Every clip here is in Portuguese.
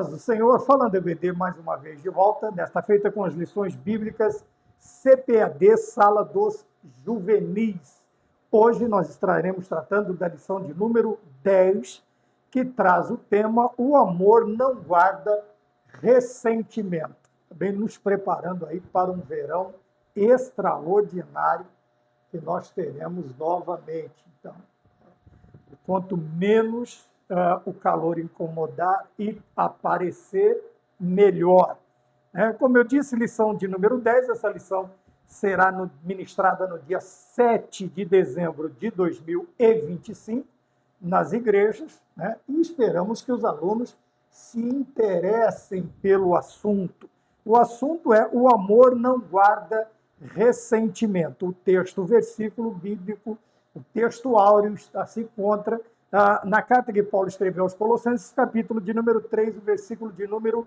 Paz do Senhor, falando EBD mais uma vez de volta, desta feita com as lições bíblicas CPAD, Sala dos Juvenis. Hoje nós estaremos tratando da lição de número 10, que traz o tema O amor não guarda ressentimento. Também nos preparando aí para um verão extraordinário que nós teremos novamente. Então, quanto menos o calor incomodar e aparecer, melhor. Como eu disse, lição de número 10, essa lição será ministrada no dia 7 de dezembro de 2025, nas igrejas, e esperamos que os alunos se interessem pelo assunto. O assunto é o amor não guarda ressentimento. O texto, o versículo bíblico, o texto áureo se encontra na carta que Paulo escreveu aos Colossenses, capítulo de número 3, o versículo de número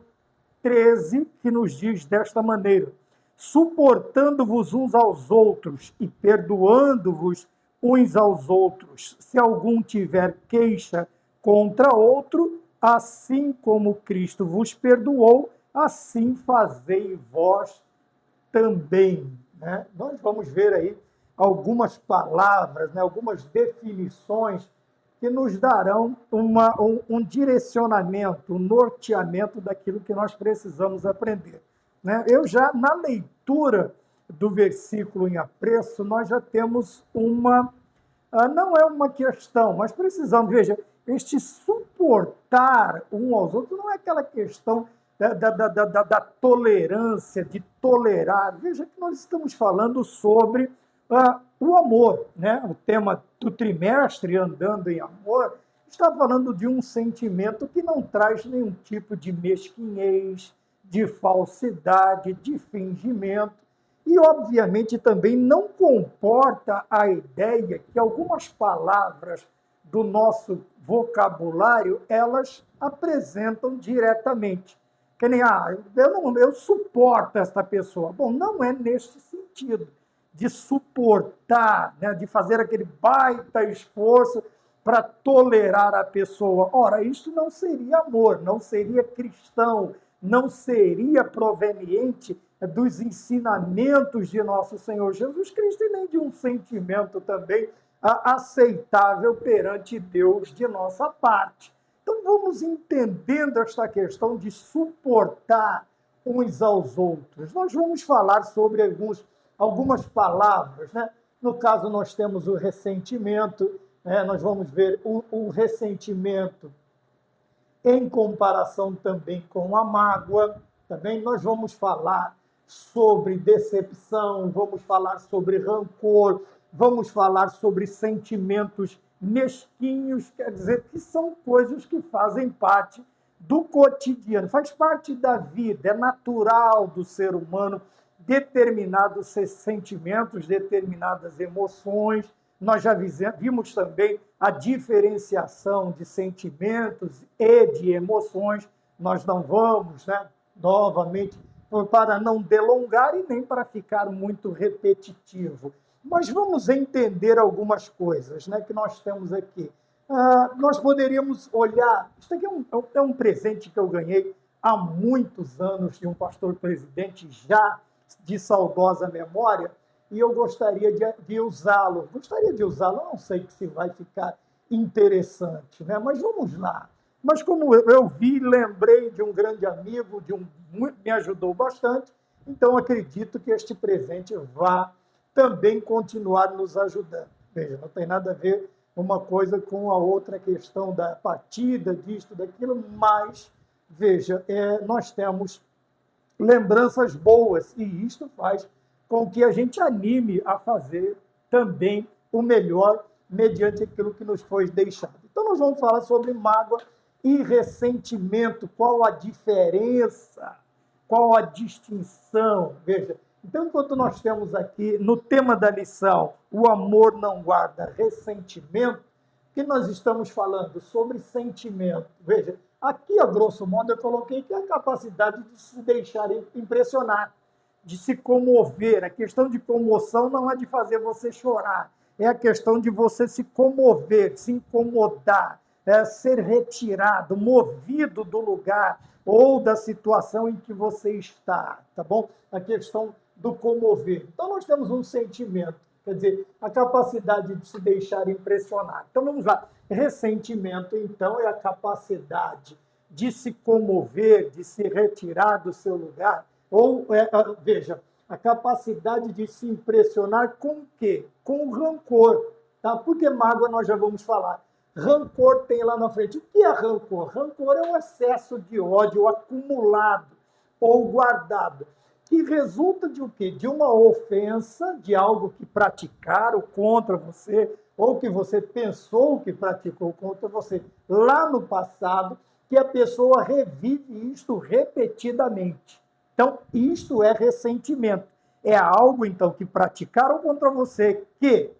13, que nos diz desta maneira: suportando-vos uns aos outros e perdoando-vos uns aos outros, se algum tiver queixa contra outro, assim como Cristo vos perdoou, assim fazei vós também. Nós vamos ver aí algumas palavras, algumas definições que nos darão um direcionamento, um norteamento daquilo que nós precisamos aprender. Eu já, na leitura do versículo em apreço, nós já temos não é uma questão, mas precisamos, veja, este suportar um aos outros não é aquela questão da tolerância, de tolerar. Veja que nós estamos falando sobre o amor, O tema do trimestre, Andando em Amor, está falando de um sentimento que não traz nenhum tipo de mesquinhez, de falsidade, de fingimento, e, obviamente, também não comporta a ideia que algumas palavras do nosso vocabulário, elas apresentam diretamente. Que nem, eu suporto esta pessoa. Bom, não é neste sentido de suportar, de fazer aquele baita esforço para tolerar a pessoa. Ora, isso não seria amor, não seria cristão, não seria proveniente dos ensinamentos de nosso Senhor Jesus Cristo e nem de um sentimento também aceitável perante Deus de nossa parte. Então, vamos entendendo esta questão de suportar uns aos outros. Nós vamos falar sobre algumas palavras. No caso, nós temos o ressentimento, nós vamos ver o ressentimento em comparação também com a mágoa. Também nós vamos falar sobre decepção, vamos falar sobre rancor, vamos falar sobre sentimentos mesquinhos, quer dizer, que são coisas que fazem parte do cotidiano, faz parte da vida, é natural do ser humano determinados sentimentos, determinadas emoções. Nós já vimos também a diferenciação de sentimentos e de emoções. Nós não vamos, novamente, para não delongar e nem para ficar muito repetitivo. Mas vamos entender algumas coisas que nós temos aqui. Nós poderíamos olhar... Isso aqui é um presente que eu ganhei há muitos anos de um pastor presidente já de saudosa memória, e eu gostaria de usá-lo. Não sei se vai ficar interessante, mas vamos lá. Mas como eu vi, lembrei de um grande amigo, me ajudou bastante, então acredito que este presente vá também continuar nos ajudando. Veja, não tem nada a ver uma coisa com a outra questão da partida, disto, daquilo, mas, veja, nós temos lembranças boas, e isto faz com que a gente anime a fazer também o melhor mediante aquilo que nos foi deixado. Então, nós vamos falar sobre mágoa e ressentimento, qual a diferença, qual a distinção. Veja, então, enquanto nós temos aqui, no tema da lição, o amor não guarda ressentimento, que nós estamos falando sobre sentimento. Veja, aqui, a grosso modo, eu coloquei que é a capacidade de se deixar impressionar, de se comover. A questão de comoção não é de fazer você chorar, é a questão de você se comover, se incomodar, ser retirado, movido do lugar, ou da situação em que você está, tá bom? A questão do comover. Então, nós temos um sentimento, quer dizer, a capacidade de se deixar impressionar. Então, vamos lá. Ressentimento, então, é a capacidade de se comover, de se retirar do seu lugar, ou, veja, a capacidade de se impressionar com o quê? Com o rancor, tá? Porque mágoa nós já vamos falar. Rancor tem lá na frente. O que é rancor? Rancor é um excesso de ódio acumulado ou guardado, que resulta de o quê? De uma ofensa, de algo que praticaram contra você, ou que você pensou que praticou contra você lá no passado, que a pessoa revive isto repetidamente. Então, isto é ressentimento. É algo, então, que praticaram contra você, que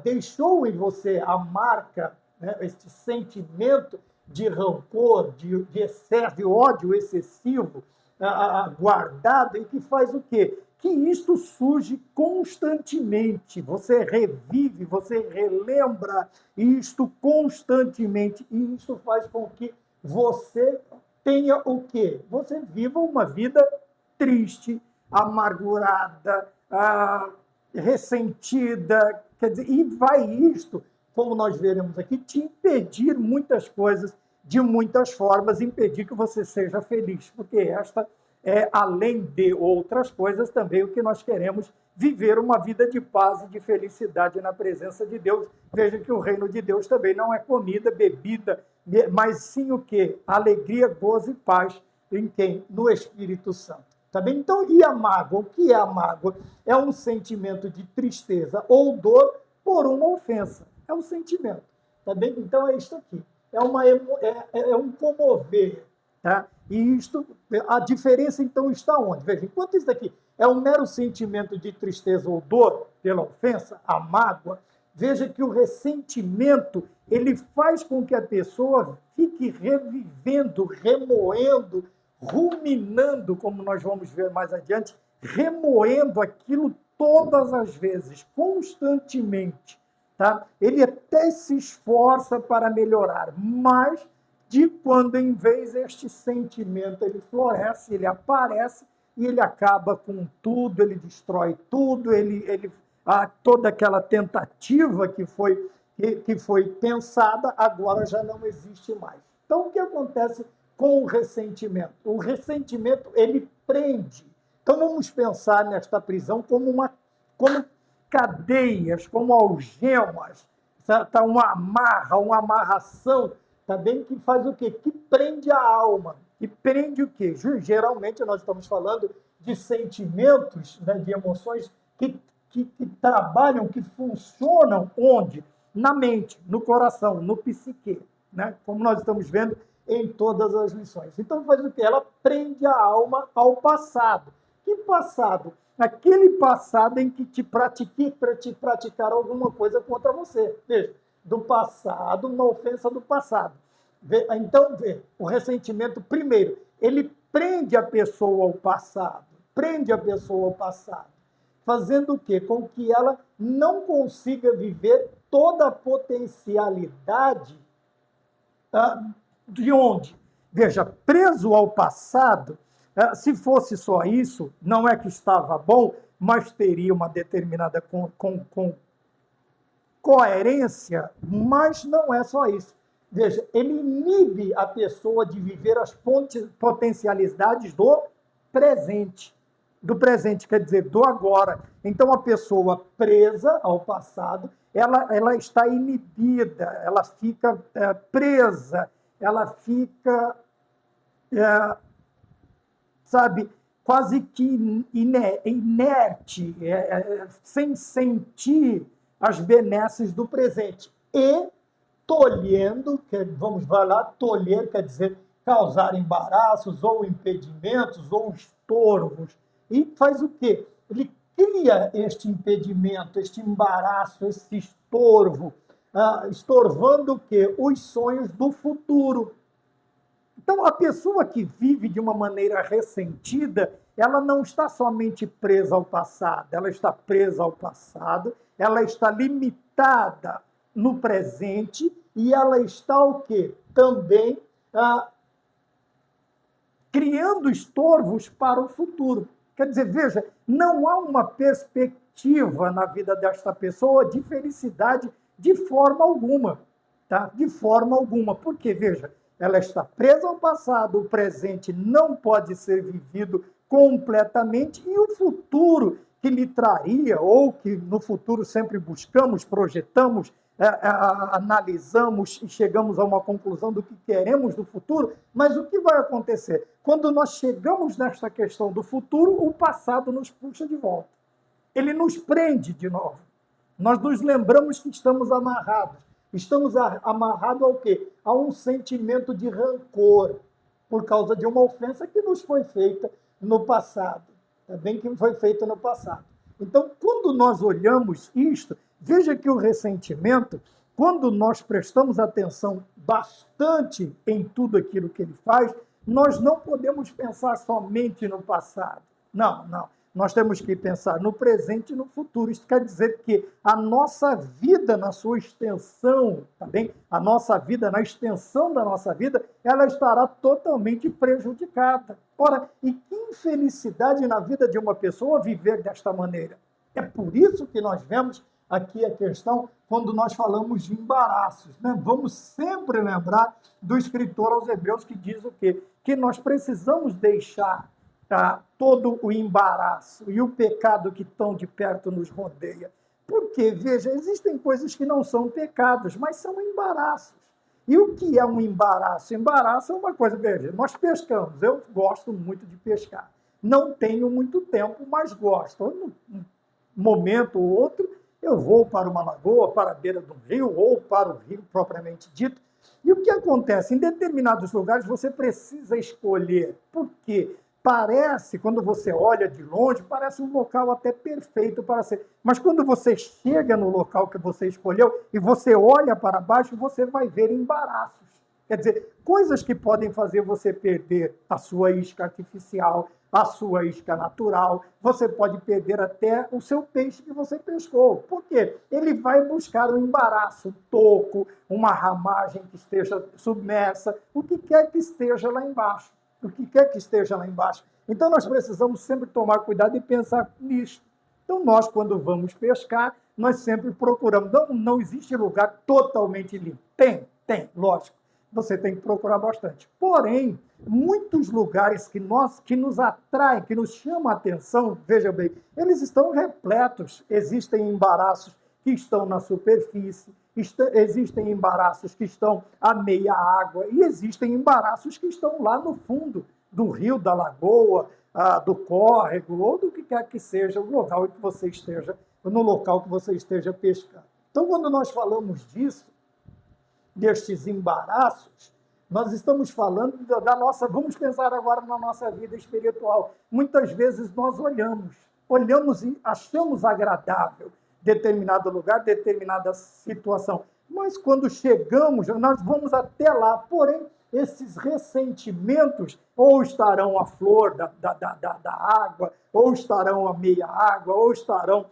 deixou em você a marca, né, este sentimento de rancor, de excesso, de ódio excessivo, guardado, e que faz o quê? Que isto surge constantemente. Você revive, você relembra isto constantemente, e isto faz com que você tenha o quê? Você viva uma vida triste, amargurada, ressentida, quer dizer, e vai isto, como nós veremos aqui, te impedir muitas coisas, de muitas formas, impedir que você seja feliz, porque esta é, além de outras coisas, também o que nós queremos, viver uma vida de paz e de felicidade na presença de Deus. Veja que o reino de Deus também não é comida, bebida, mas sim o quê? Alegria, gozo e paz em quem? No Espírito Santo. Tá bem? Então, e a mágoa? O que é a mágoa? É um sentimento de tristeza ou dor por uma ofensa. É um sentimento. Tá bem? Então, é isto aqui. É um comover. Tá? E isto, a diferença, então, está onde? Veja, enquanto isso daqui é um mero sentimento de tristeza ou dor pela ofensa, a mágoa, veja que o ressentimento, ele faz com que a pessoa fique revivendo, remoendo, ruminando, como nós vamos ver mais adiante, remoendo aquilo todas as vezes, constantemente. Tá? Ele até se esforça para melhorar, mas de quando em vez este sentimento ele floresce, ele aparece e ele acaba com tudo, ele destrói tudo, toda aquela tentativa que foi pensada agora já não existe mais. Então, o que acontece com o ressentimento? O ressentimento, ele prende. Então, vamos pensar nesta prisão como cadeias, como algemas, tá? Uma amarração, também que faz o quê? Que prende a alma. E prende o quê? Geralmente nós estamos falando de sentimentos, né, de emoções que trabalham, que funcionam onde? Na mente, no coração, no psique, né? Como nós estamos vendo em todas as lições. Então faz o quê? Ela prende a alma ao passado. Que passado? Aquele passado em que te praticaram alguma coisa contra você. Veja, do passado, uma ofensa do passado. Então, o ressentimento, primeiro, ele prende a pessoa ao passado, fazendo o quê? Com que ela não consiga viver toda a potencialidade de onde? Veja, preso ao passado, se fosse só isso, não é que estava bom, mas teria uma determinada coerência, mas não é só isso. Veja, ele inibe a pessoa de viver as potencialidades do presente. Do presente, quer dizer, do agora. Então, a pessoa presa ao passado, ela está inibida, ela fica presa, ela fica, quase que inerte, sem sentir as benesses do presente. E tolhendo, tolher quer dizer causar embaraços ou impedimentos ou estorvos. E faz o quê? Ele cria este impedimento, este embaraço, este estorvo, estorvando o quê? Os sonhos do futuro. Então, a pessoa que vive de uma maneira ressentida, ela não está somente presa ao passado, ela está presa ao passado, ela está limitada no presente e ela está o quê? Também criando estorvos para o futuro. Quer dizer, veja, não há uma perspectiva na vida desta pessoa de felicidade de forma alguma, tá? De forma alguma. Porque, veja, ela está presa ao passado, o presente não pode ser vivido completamente e o futuro que lhe traria, ou que no futuro sempre buscamos, projetamos, analisamos e chegamos a uma conclusão do que queremos do futuro, mas o que vai acontecer? Quando nós chegamos nesta questão do futuro, o passado nos puxa de volta. Ele nos prende de novo. Nós nos lembramos que estamos amarrados. Estamos amarrados ao quê? A um sentimento de rancor, por causa de uma ofensa que nos foi feita no passado. Também que foi feita no passado. Então, quando nós olhamos isto, veja que o ressentimento, quando nós prestamos atenção bastante em tudo aquilo que ele faz, nós não podemos pensar somente no passado. Não, não. Nós temos que pensar no presente e no futuro. Isso quer dizer que a nossa vida, na sua extensão, tá bem? A nossa vida, na extensão da nossa vida, ela estará totalmente prejudicada. Ora, e que infelicidade na vida de uma pessoa viver desta maneira. É por isso que nós vemos aqui a questão quando nós falamos de embaraços, né? Vamos sempre lembrar do escritor aos Hebreus que diz o quê? Que nós precisamos deixar todo o embaraço e o pecado que tão de perto nos rodeia. Porque, veja, existem coisas que não são pecados, mas são embaraços. E o que é um embaraço? Embaraço é uma coisa, veja, nós pescamos, eu gosto muito de pescar. Não tenho muito tempo, mas gosto. Num momento ou outro, eu vou para uma lagoa, para a beira do rio, ou para o rio propriamente dito. E o que acontece? Em determinados lugares você precisa escolher. Por quê? Parece, quando você olha de longe, parece um local até perfeito para ser. Mas quando você chega no local que você escolheu e você olha para baixo, você vai ver embaraços. Quer dizer, coisas que podem fazer você perder a sua isca artificial, a sua isca natural. Você pode perder até o seu peixe que você pescou. Por quê? Ele vai buscar um embaraço, um toco, uma ramagem que esteja submersa, o que quer que esteja lá embaixo. O que quer que esteja lá embaixo. Então, nós precisamos sempre tomar cuidado e pensar nisso. Então, nós, quando vamos pescar, nós sempre procuramos. Não existe lugar totalmente limpo. Tem, lógico. Você tem que procurar bastante. Porém, muitos lugares que nos atraem, que nos chamam a atenção, veja bem, eles estão repletos. Existem embaraços que estão na superfície, existem embaraços que estão à meia água e existem embaraços que estão lá no fundo do rio, da lagoa, do córrego ou do que quer que seja o local que você esteja, no local que você esteja pescando. Então, quando nós falamos disso, destes embaraços, nós estamos falando da nossa, vamos pensar agora na nossa vida espiritual. Muitas vezes nós olhamos e achamos agradável determinado lugar, determinada situação. Mas quando chegamos, nós vamos até lá. Porém, esses ressentimentos ou estarão à flor da água, ou estarão à meia água, ou estarão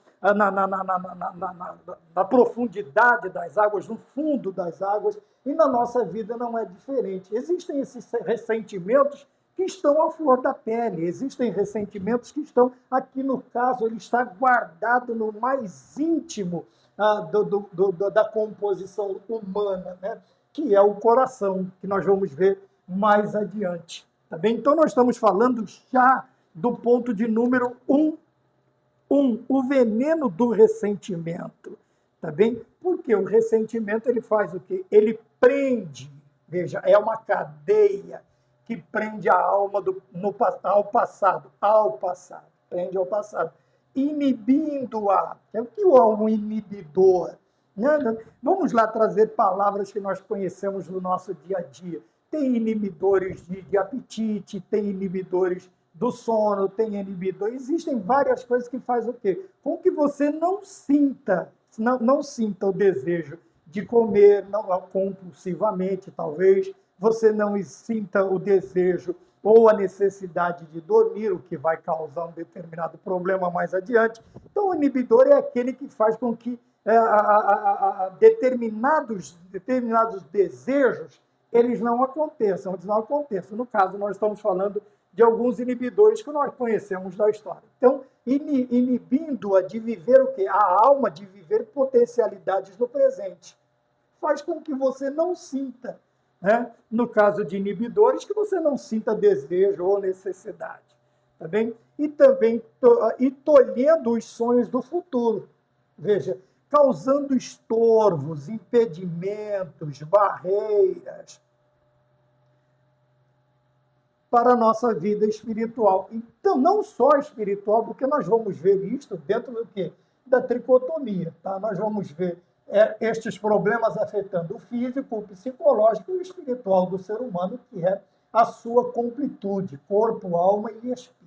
na profundidade das águas, no fundo das águas, e na nossa vida não é diferente. Existem esses ressentimentos que estão à flor da pele, existem ressentimentos que estão, aqui no caso, ele está guardado no mais íntimo da composição humana, né? Que é o coração, que nós vamos ver mais adiante. Tá bem? Então, nós estamos falando já do ponto de número 1, o veneno do ressentimento. Tá bem? Porque o ressentimento ele faz o quê? Ele prende, veja, é uma cadeia que prende a alma ao passado, prende ao passado, inibindo-a. O que é um inibidor? Né? Vamos lá trazer palavras que nós conhecemos no nosso dia a dia. Tem inibidores de apetite, tem inibidores do sono, tem inibidores. Existem várias coisas que fazem o quê? Com que você não sinta o desejo de comer, não compulsivamente, talvez. Você não sinta o desejo ou a necessidade de dormir, o que vai causar um determinado problema mais adiante. Então, o inibidor é aquele que faz com que determinados desejos eles não aconteçam, eles não aconteçam. No caso, nós estamos falando de alguns inibidores que nós conhecemos da história. Então, inibindo-a de viver o quê? A alma de viver potencialidades no presente. Faz com que você não sinta, né? No caso de inibidores, que você não sinta desejo ou necessidade. Tá bem? E também tolhendo os sonhos do futuro. Veja, causando estorvos, impedimentos, barreiras para a nossa vida espiritual. Então, não só espiritual, porque nós vamos ver isto dentro do quê? Da tricotomia. Tá? Nós vamos ver estes problemas afetando o físico, o psicológico e o espiritual do ser humano, que é a sua completude, corpo, alma e espírito.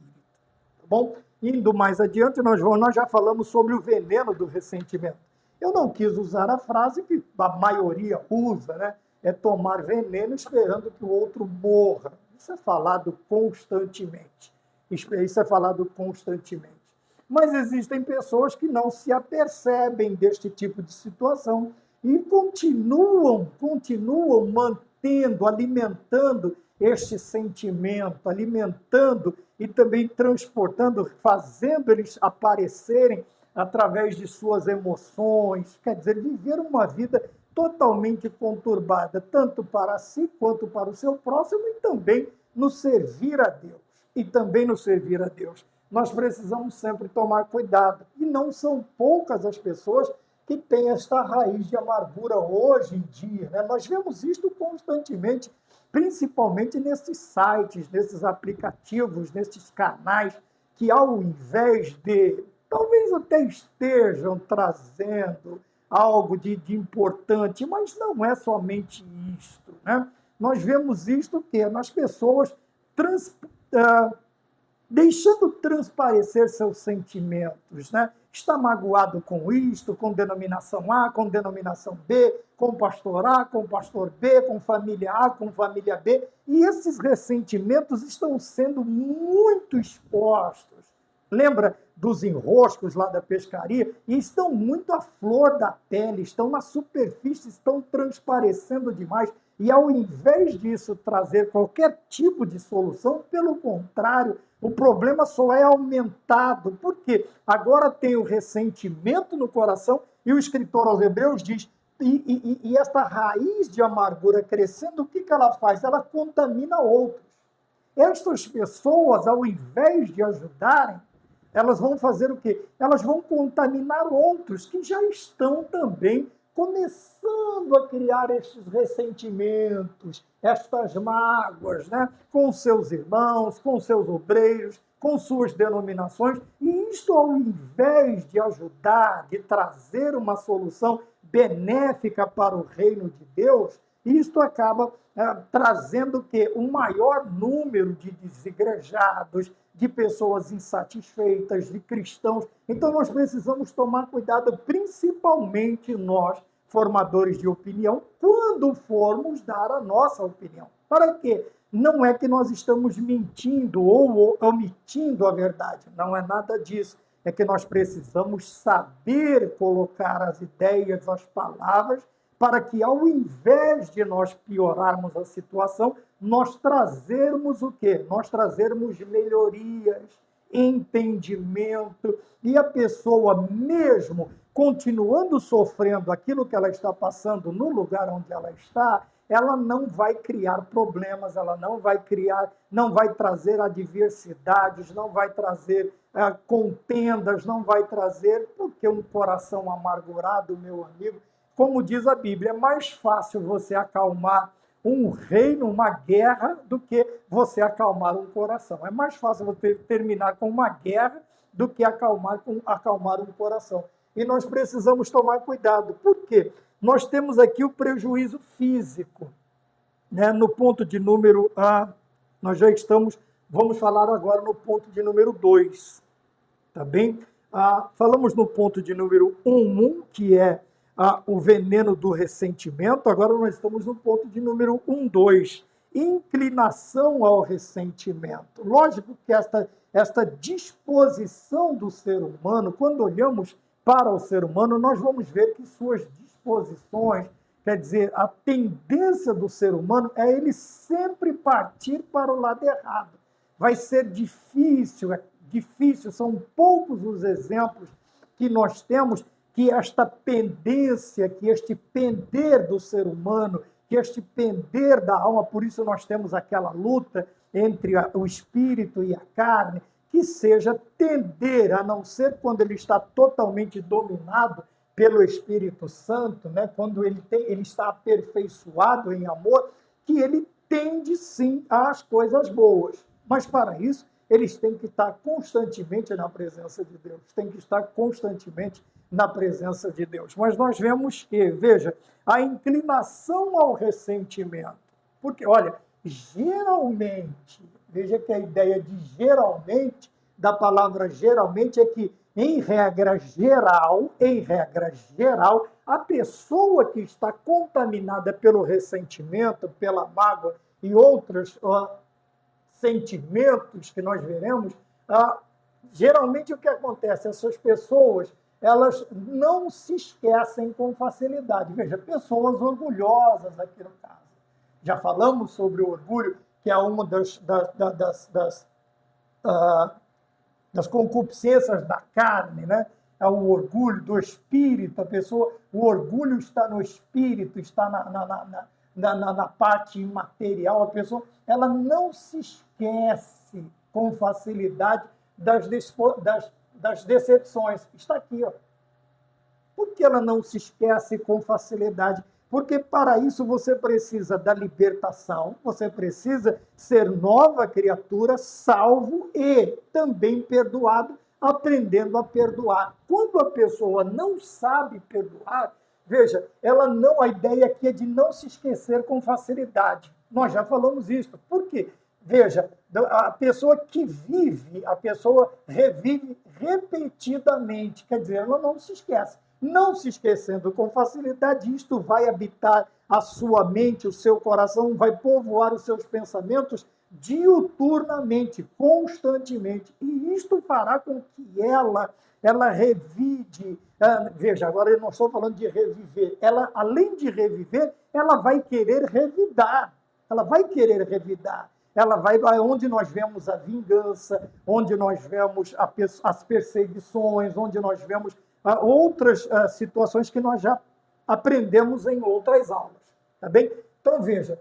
Tá bom? Indo mais adiante, nós já falamos sobre o veneno do ressentimento. Eu não quis usar a frase que a maioria usa, né? É tomar veneno esperando que o outro morra. Isso é falado constantemente. Isso é falado constantemente. Mas existem pessoas que não se apercebem deste tipo de situação e continuam mantendo, alimentando este sentimento, alimentando e também transportando, fazendo eles aparecerem através de suas emoções, quer dizer, viver uma vida totalmente conturbada, tanto para si quanto para o seu próximo e também no servir a Deus. Nós precisamos sempre tomar cuidado. E não são poucas as pessoas que têm esta raiz de amargura hoje em dia, né? Nós vemos isto constantemente, principalmente nesses sites, nesses aplicativos, nesses canais, que ao invés de, talvez até estejam trazendo algo de importante, mas não é somente isto, né? Nós vemos isto que nas pessoas deixando transparecer seus sentimentos, né? Está magoado com isto, com denominação A, com denominação B, com pastor A, com pastor B, com família A, com família B, e esses ressentimentos estão sendo muito expostos. Lembra dos enroscos lá da pescaria? E estão muito à flor da pele, estão na superfície, estão transparecendo demais. E ao invés disso trazer qualquer tipo de solução, pelo contrário, o problema só é aumentado. Por quê? Agora tem o ressentimento no coração e o escritor aos Hebreus diz, e esta raiz de amargura crescendo, o que ela faz? Ela contamina outros. Estas pessoas, ao invés de ajudarem, elas vão fazer o quê? Elas vão contaminar outros que já estão também começando a criar estes ressentimentos, estas mágoas, né? Com seus irmãos, com seus obreiros, com suas denominações. E isto, ao invés de ajudar, de trazer uma solução benéfica para o reino de Deus, isto acaba trazendo o quê? Um maior número de desigrejados, de pessoas insatisfeitas, de cristãos. Então, nós precisamos tomar cuidado, principalmente nós, formadores de opinião, quando formos dar a nossa opinião. Para quê? Não é que nós estamos mentindo ou omitindo a verdade. Não é nada disso. É que nós precisamos saber colocar as ideias, as palavras, para que, ao invés de nós piorarmos a situação, nós trazermos o quê? Nós trazermos melhorias, entendimento, e a pessoa, mesmo continuando sofrendo aquilo que ela está passando no lugar onde ela está, ela não vai criar problemas, ela não vai trazer adversidades, não vai trazer contendas, não vai trazer, porque um coração amargurado, meu amigo, como diz a Bíblia, é mais fácil você acalmar um reino, uma guerra, do que você acalmar um coração. É mais fácil você terminar com uma guerra do que acalmar um coração. E nós precisamos tomar cuidado. Por quê? Nós temos aqui o prejuízo físico. Né? No ponto de número A, nós já estamos, vamos falar agora no ponto de número 2. Tá bem? Falamos no ponto de número 1, que é o veneno do ressentimento. Agora nós estamos no ponto de número 2, inclinação ao ressentimento. Lógico que esta disposição do ser humano, quando olhamos para o ser humano, nós vamos ver que suas disposições, Quer dizer, a tendência do ser humano é ele sempre partir para o lado errado. Vai ser difícil, são poucos os exemplos que nós temos que esta pendência, que este pender do ser humano, que este pender da alma, por isso nós temos aquela luta entre o espírito e a carne, que seja tender, a não ser quando ele está totalmente dominado pelo Espírito Santo, né? Quando ele está aperfeiçoado em amor, que ele tende sim às coisas boas. Mas para isso, eles têm que estar constantemente na presença de Deus, têm que estar constantemente na presença de Deus. Mas nós vemos que, veja, a inclinação ao ressentimento, porque, olha, geralmente, veja que a ideia de geralmente, da palavra geralmente, é que, em regra geral, a pessoa que está contaminada pelo ressentimento, pela mágoa e outros sentimentos que nós veremos, geralmente o que acontece? Essas pessoas, elas não se esquecem com facilidade. Veja, pessoas orgulhosas aqui no caso. Já falamos sobre o orgulho, que é uma das concupiscências da carne, né? É o orgulho do espírito, o orgulho está no espírito, está na parte imaterial, a pessoa, ela não se esquece com facilidade das decepções. Está aqui, ó. Por que ela não se esquece com facilidade? Porque para isso você precisa da libertação, você precisa ser nova criatura, salvo e também perdoado, aprendendo a perdoar. Quando a pessoa não sabe perdoar, veja, a ideia aqui é de não se esquecer com facilidade. Nós já falamos isso. Por quê? Veja, a pessoa que vive, a pessoa revive repetidamente, quer dizer, ela não se esquece. Não se esquecendo com facilidade, isto vai habitar a sua mente, o seu coração, vai povoar os seus pensamentos diuturnamente, constantemente. E isto fará com que ela revide. Veja, agora eu não estou falando de reviver. Ela, além de reviver, ela vai querer revidar. Ela vai querer revidar. Ela vai onde nós vemos a vingança, onde nós vemos as perseguições, onde nós vemos outras situações que nós já aprendemos em outras aulas, tá bem? Então, veja,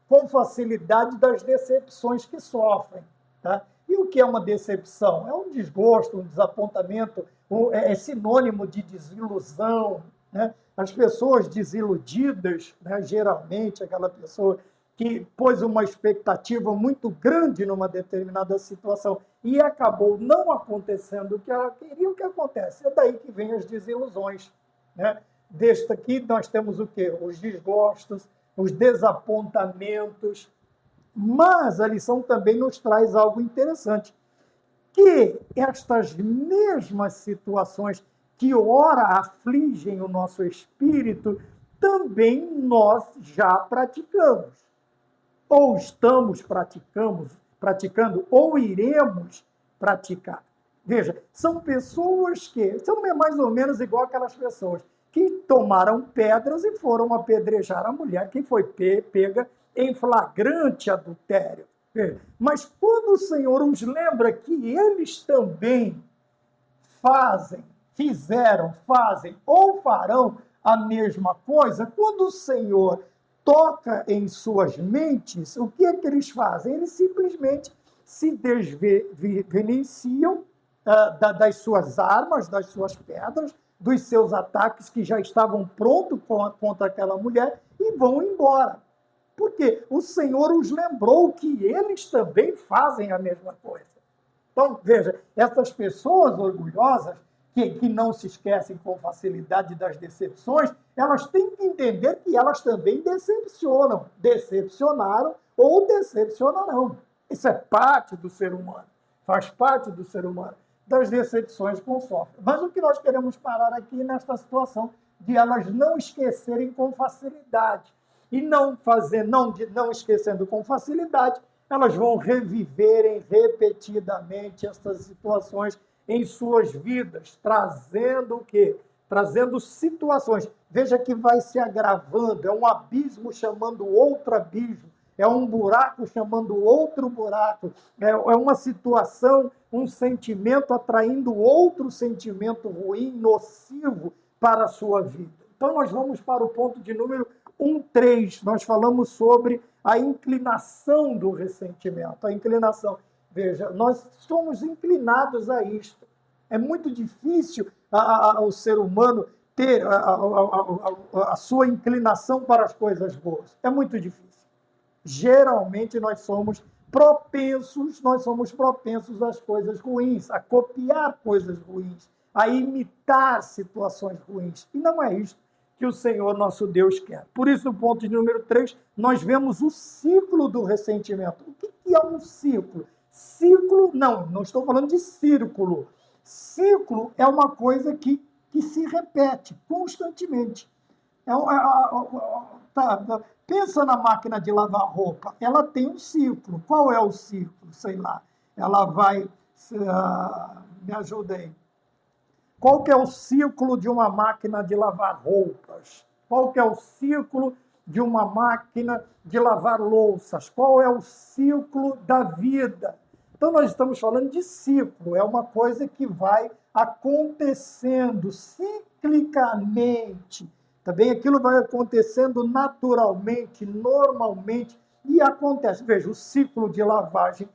com facilidade das decepções que sofrem, tá? E o que é uma decepção? É um desgosto, um desapontamento, é sinônimo de desilusão, né? As pessoas desiludidas, né, geralmente, aquela pessoa que pôs uma expectativa muito grande numa determinada situação e acabou não acontecendo o que ela queria, o que acontece? É daí que vem as desilusões, né? Deste aqui nós temos o quê? Os desgostos, os desapontamentos, mas a lição também nos traz algo interessante, que estas mesmas situações que ora afligem o nosso espírito, também nós já praticamos. Ou estamos praticando, ou iremos praticar. Veja, são pessoas que são mais ou menos igual aquelas pessoas que tomaram pedras e foram apedrejar a mulher que foi pega em flagrante adultério. Veja, mas quando o Senhor os lembra que eles também fazem ou farão a mesma coisa, quando o Senhor toca em suas mentes, o que é que eles fazem? Eles simplesmente se desvenenciam das suas armas, das suas pedras, dos seus ataques que já estavam prontos contra aquela mulher e vão embora. Porque o Senhor os lembrou que eles também fazem a mesma coisa. Então, veja, essas pessoas orgulhosas, que não se esquecem com facilidade das decepções, elas têm que entender que elas também decepcionaram ou decepcionarão. Isso é parte do ser humano, faz parte do ser humano, das decepções que sofrem. Mas o que nós queremos parar aqui nesta situação de elas não esquecerem com facilidade. E não esquecendo com facilidade, elas vão reviverem repetidamente estas situações em suas vidas, trazendo o quê? Trazendo situações veja que vai se agravando, é um abismo chamando outro abismo, é um buraco chamando outro buraco, é uma situação, um sentimento atraindo outro sentimento ruim, nocivo para a sua vida. Então, nós vamos para o ponto de número 1.3. Nós falamos sobre a inclinação do ressentimento. A inclinação. Veja, nós somos inclinados a isto. É muito difícil o ser humano ter a sua inclinação para as coisas boas. É muito difícil. Geralmente nós somos propensos às coisas ruins, a copiar coisas ruins, a imitar situações ruins. E não é isso que o Senhor nosso Deus quer. Por isso, no ponto de número 3, nós vemos o ciclo do ressentimento. O que é um ciclo? Ciclo, não estou falando de círculo. Ciclo é uma coisa que se repete constantemente. Pensa na máquina de lavar roupa. Ela tem um ciclo. Qual é o ciclo? Sei lá. Ela vai... me ajuda aí. Qual que é o ciclo de uma máquina de lavar roupas? Qual que é o ciclo de uma máquina de lavar louças? Qual é o ciclo da vida? Então, nós estamos falando de ciclo. É uma coisa que vai acontecendo ciclicamente. Também aquilo vai acontecendo naturalmente, normalmente, e acontece. Veja, o ciclo de lavagem,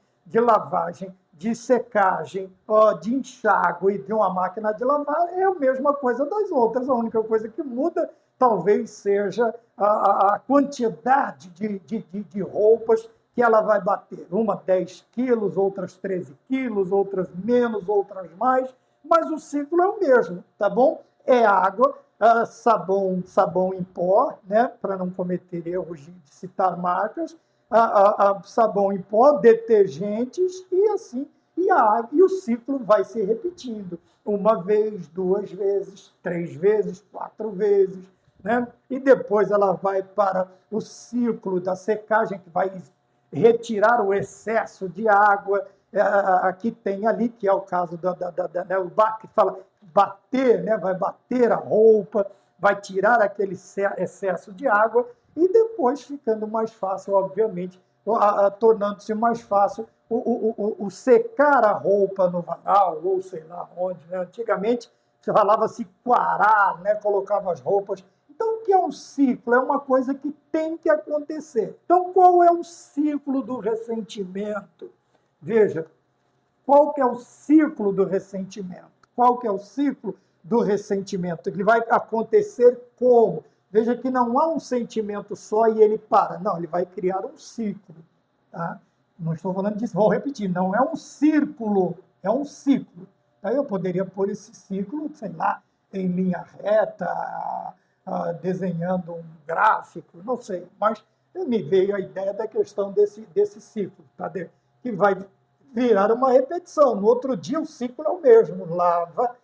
de secagem, de enxágue e de uma máquina de lavar é a mesma coisa das outras. A única coisa que muda talvez seja a quantidade de roupas que ela vai bater. Uma 10 quilos, outras 13 quilos, outras menos, outras mais, mas o ciclo é o mesmo, tá bom? É água, sabão em pó, né, para não cometer erros de citar marcas, sabão em pó, detergentes e assim, e o ciclo vai se repetindo. Uma vez, 2 vezes, 3 vezes, 4 vezes, né? E depois ela vai para o ciclo da secagem, que vai retirar o excesso de água que tem ali, que é o caso o que fala bater, né? Vai bater a roupa, vai tirar aquele excesso de água e depois ficando mais fácil, obviamente, tornando-se mais fácil o secar a roupa no varal, ou sei lá onde, né? Antigamente falava-se quarar, né? Colocava as roupas. Então, o que é um ciclo? É uma coisa que tem que acontecer. Então, qual é o ciclo do ressentimento? Veja, qual que é o ciclo do ressentimento? Qual que é o ciclo do ressentimento? Ele vai acontecer como? Veja que não há um sentimento só e ele para. Não, ele vai criar um ciclo. Tá? Não estou falando disso, vou repetir, não é um círculo, é um ciclo. Aí eu poderia pôr esse ciclo, sei lá, em linha reta, desenhando um gráfico, não sei, mas me veio a ideia da questão desse ciclo, tá? Que vai virar uma repetição. No outro dia o ciclo é o mesmo, lava,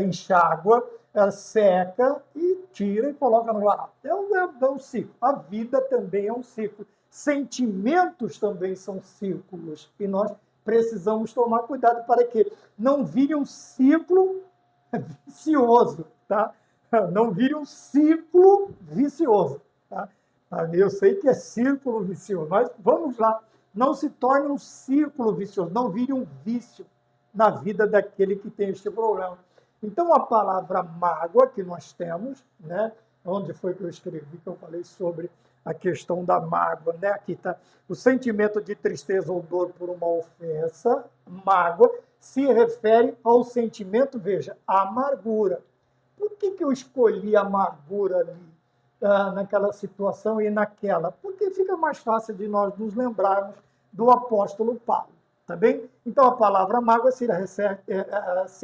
enxágua, seca e tira e coloca no varal. É um ciclo. A vida também é um ciclo. Sentimentos também são círculos e nós precisamos tomar cuidado para que não vire um ciclo vicioso, tá? Não vire um ciclo vicioso, tá? Eu sei que é círculo vicioso, mas vamos lá. Não se torne um círculo vicioso, não vire um vício na vida daquele que tem este problema. Então, a palavra mágoa que nós temos, né? Onde foi que eu escrevi, que eu falei sobre a questão da mágoa, né? Aqui está o sentimento de tristeza ou dor por uma ofensa, mágoa, se refere ao sentimento, veja, amargura. Por que eu escolhi a amargura ali, naquela situação e naquela? Porque fica mais fácil de nós nos lembrarmos do apóstolo Paulo, tá bem? Então, a palavra mágoa se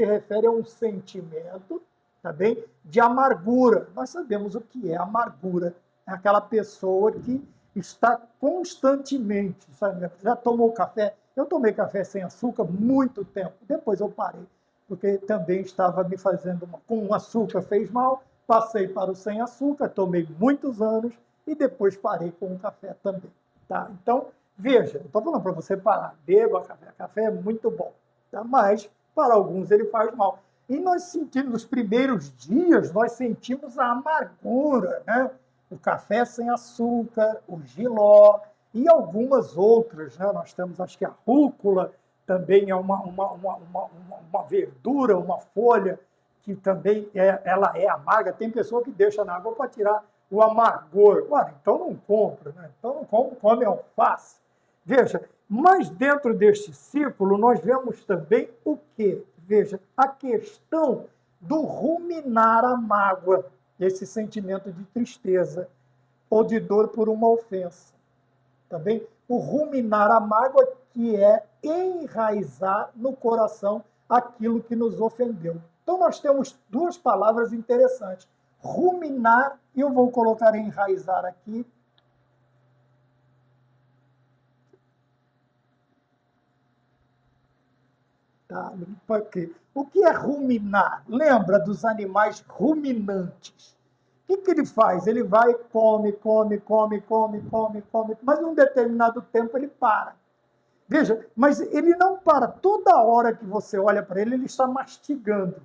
refere a um sentimento, tá bem? De amargura. Nós sabemos o que é amargura. É aquela pessoa que está constantemente, sabe? Já tomou café? Eu tomei café sem açúcar muito tempo, depois eu parei, porque também estava me fazendo com açúcar fez mal, passei para o sem açúcar, tomei muitos anos e depois parei com o café também, tá? Então, veja, estou falando para você parar, beba café, café é muito bom, tá? Mas para alguns ele faz mal. E nós sentimos, nos primeiros dias, nós sentimos a amargura, né? O café sem açúcar, o jiló e algumas outras, né? Nós temos, acho que a rúcula também é uma verdura, uma folha que também ela é amarga. Tem pessoa que deixa na água para tirar o amargor. Ué, então não compra, né? Então não come alface. Veja, mas dentro deste círculo nós vemos também o quê? Veja, a questão do ruminar a mágoa, esse sentimento de tristeza ou de dor por uma ofensa. Tá bem? O ruminar a mágoa, que é enraizar no coração aquilo que nos ofendeu. Então nós temos duas palavras interessantes. Ruminar, e eu vou colocar enraizar aqui. Tá? O que é ruminar? Lembra dos animais ruminantes? O que ele faz? Ele vai, come, mas em um determinado tempo ele para. Veja, mas ele não para. Toda hora que você olha para ele, ele está mastigando.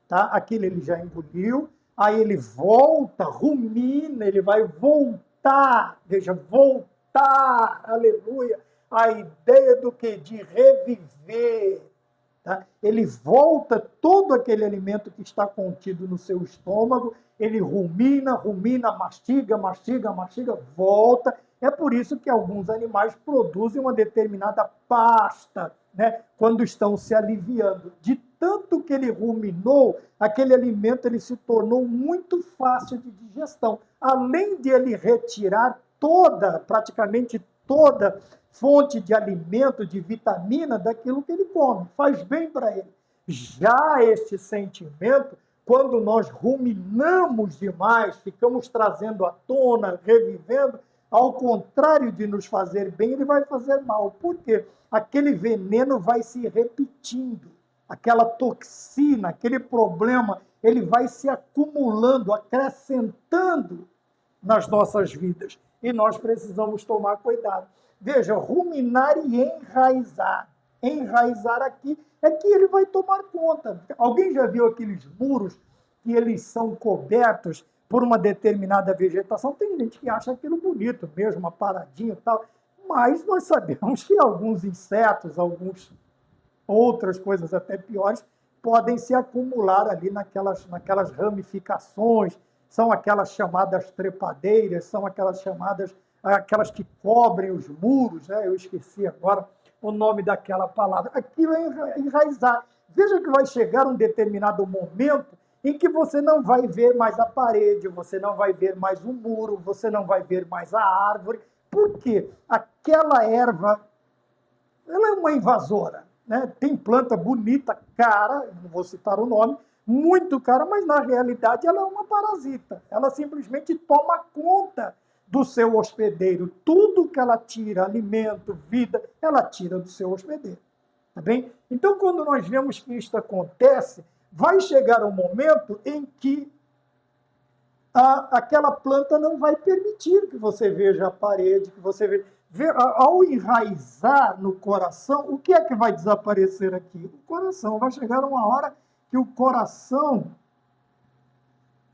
Tá? Aquilo ele já engoliu, aí ele volta, rumina, ele vai voltar. Veja, voltar, aleluia. A ideia do que? De reviver. Tá? Ele volta todo aquele alimento que está contido no seu estômago, ele rumina, mastiga, volta. É por isso que alguns animais produzem uma determinada pasta, né, quando estão se aliviando. De tanto que ele ruminou, aquele alimento ele se tornou muito fácil de digestão. Além de ele retirar praticamente toda fonte de alimento, de vitamina daquilo que ele come, faz bem para ele. Já este sentimento, quando nós ruminamos demais, ficamos trazendo à tona, revivendo, ao contrário de nos fazer bem, ele vai fazer mal. Por quê? Aquele veneno vai se repetindo, aquela toxina, aquele problema, ele vai se acumulando, acrescentando nas nossas vidas. E nós precisamos tomar cuidado. Veja, ruminar e enraizar. Enraizar aqui é que ele vai tomar conta. Alguém já viu aqueles muros que eles são cobertos por uma determinada vegetação? Tem gente que acha aquilo bonito mesmo, uma paradinha e tal, mas nós sabemos que alguns insetos, algumas outras coisas até piores, podem se acumular ali naquelas ramificações, são aquelas chamadas trepadeiras, são aquelas que cobrem os muros, né? Eu esqueci agora o nome daquela palavra. Aquilo é enraizar. Veja que vai chegar um determinado momento em que você não vai ver mais a parede, você não vai ver mais o muro, você não vai ver mais a árvore. Por quê? Aquela erva, ela é uma invasora, né? Tem planta bonita, cara, não vou citar o nome, muito cara, mas na realidade ela é uma parasita. Ela simplesmente toma conta do seu hospedeiro. Tudo que ela tira, alimento, vida, ela tira do seu hospedeiro. Tá bem? Então, quando nós vemos que isto acontece, vai chegar um momento em que aquela planta não vai permitir que você veja a parede, que você veja. Ao enraizar no coração, o que é que vai desaparecer aqui? O coração. Vai chegar uma hora que o coração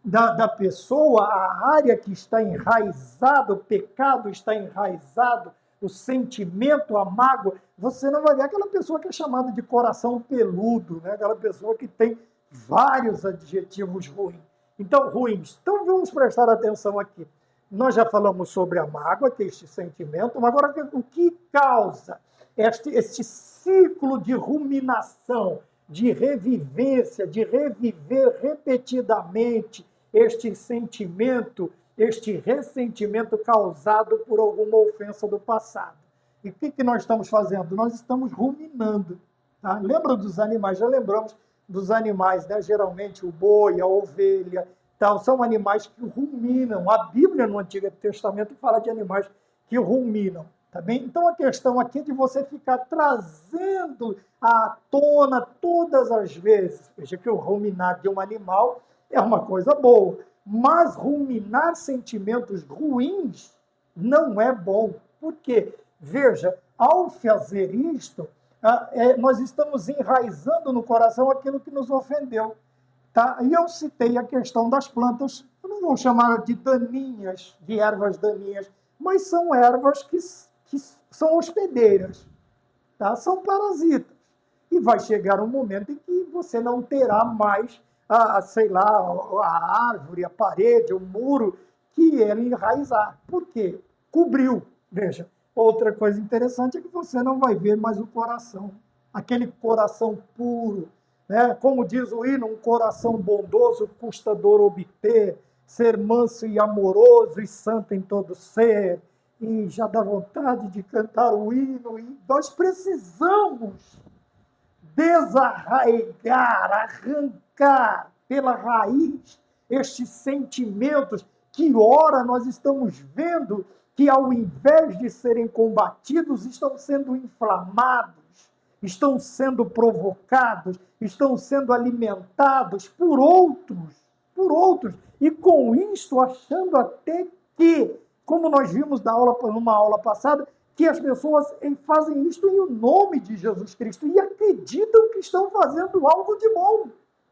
da pessoa, a área que está enraizada, o pecado está enraizado, o sentimento, a mágoa, você não vai ver aquela pessoa que é chamada de coração peludo, né? Aquela pessoa que tem vários adjetivos ruins. Então, vamos prestar atenção aqui. Nós já falamos sobre a mágoa, que é este sentimento, mas agora o que causa este ciclo de ruminação, de revivência, de reviver repetidamente este sentimento, este ressentimento causado por alguma ofensa do passado. E o que nós estamos fazendo? Nós estamos ruminando. Tá? Lembra dos animais? Já lembramos dos animais, né? Geralmente o boi, a ovelha, tal, são animais que ruminam. A Bíblia no Antigo Testamento fala de animais que ruminam. Tá bem? Então a questão aqui é de você ficar trazendo à tona todas as vezes. Veja que o ruminar de um animal é uma coisa boa, mas ruminar sentimentos ruins não é bom. Por quê? Veja, ao fazer isto, nós estamos enraizando no coração aquilo que nos ofendeu. Tá? E eu citei a questão das plantas, eu não vou chamar de daninhas, de ervas daninhas, mas são ervas que são hospedeiras, tá? São parasitas. E vai chegar um momento em que você não terá mais, sei lá, a árvore, a parede, o muro que ele enraizar. Por quê? Cobriu. Veja, outra coisa interessante é que você não vai ver mais o coração, aquele coração puro, né? Como diz o hino, um coração bondoso custa dor obter, ser manso e amoroso e santo em todo ser. E já dá vontade de cantar o hino, e nós precisamos desarraigar, arrancar pela raiz estes sentimentos que, ora, nós estamos vendo que, ao invés de serem combatidos, estão sendo inflamados, estão sendo provocados, estão sendo alimentados por outros, e com isto achando até que, como nós vimos numa aula passada, que as pessoas fazem isto em nome de Jesus Cristo e acreditam que estão fazendo algo de bom,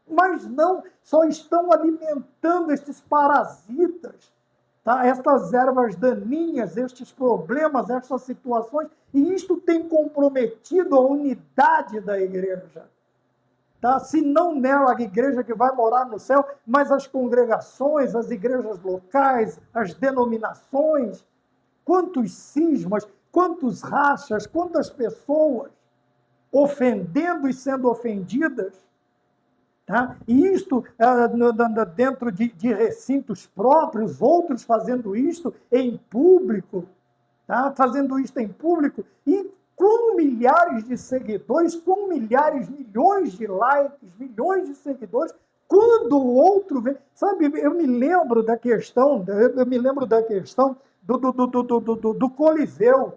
mas não, só estão alimentando estes parasitas, tá? Estas ervas daninhas, estes problemas, estas situações, e isto tem comprometido a unidade da igreja. Tá? Se não nela, a igreja que vai morar no céu, mas as congregações, as igrejas locais, as denominações, quantos cismas, quantos rachas, quantas pessoas ofendendo e sendo ofendidas, tá? E isto dentro de recintos próprios, outros fazendo isto em público, tá? Fazendo isto em público, e com milhares de seguidores, com milhões de likes, milhões de seguidores, quando o outro vem... Sabe, eu me lembro da questão do Coliseu.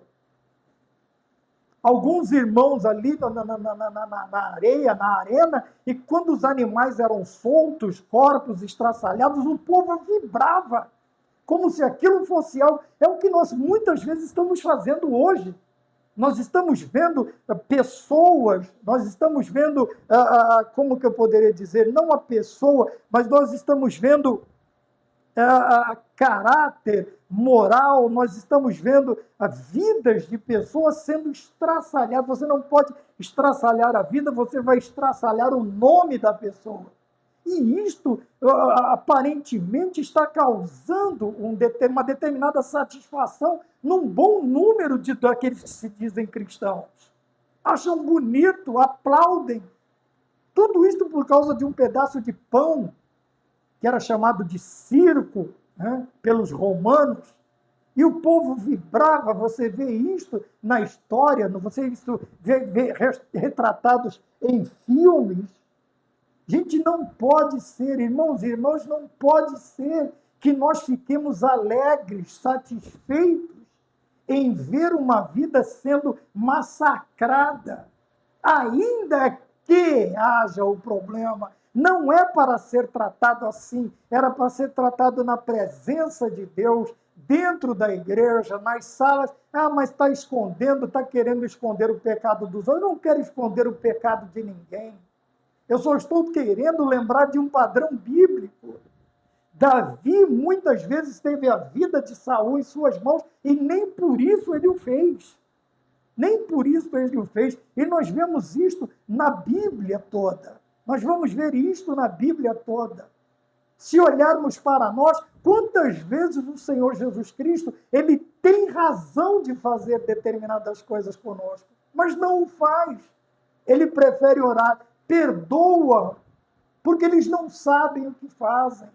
Alguns irmãos ali na areia, na arena, e quando os animais eram soltos, corpos estraçalhados, o povo vibrava, como se aquilo fosse algo... É o que nós muitas vezes estamos fazendo hoje. Nós estamos vendo pessoas, nós estamos vendo, como que eu poderia dizer, não a pessoa, mas nós estamos vendo caráter moral, nós estamos vendo vidas de pessoas sendo estraçalhadas. Você não pode estraçalhar a vida, você vai estraçalhar o nome da pessoa. E isto, aparentemente, está causando uma determinada satisfação num bom número daqueles que se dizem cristãos. Acham bonito, aplaudem. Tudo isto por causa de um pedaço de pão, que era chamado de circo, né, pelos romanos, e o povo vibrava. Você vê isto na história, você vê retratados em filmes. Gente, não pode ser, irmãos e irmãs, não pode ser que nós fiquemos alegres, satisfeitos em ver uma vida sendo massacrada, ainda que haja o problema. Não é para ser tratado assim, era para ser tratado na presença de Deus, dentro da igreja, nas salas. Mas está escondendo, está querendo esconder o pecado dos outros. Eu não quero esconder o pecado de ninguém. Eu só estou querendo lembrar de um padrão bíblico. Davi muitas vezes teve a vida de Saul em suas mãos e nem por isso ele o fez. Nem por isso ele o fez. E nós vemos isto na Bíblia toda. Nós vamos ver isto na Bíblia toda. Se olharmos para nós, quantas vezes o Senhor Jesus Cristo, ele tem razão de fazer determinadas coisas conosco, mas não o faz. Ele prefere orar, perdoa, porque eles não sabem o que fazem.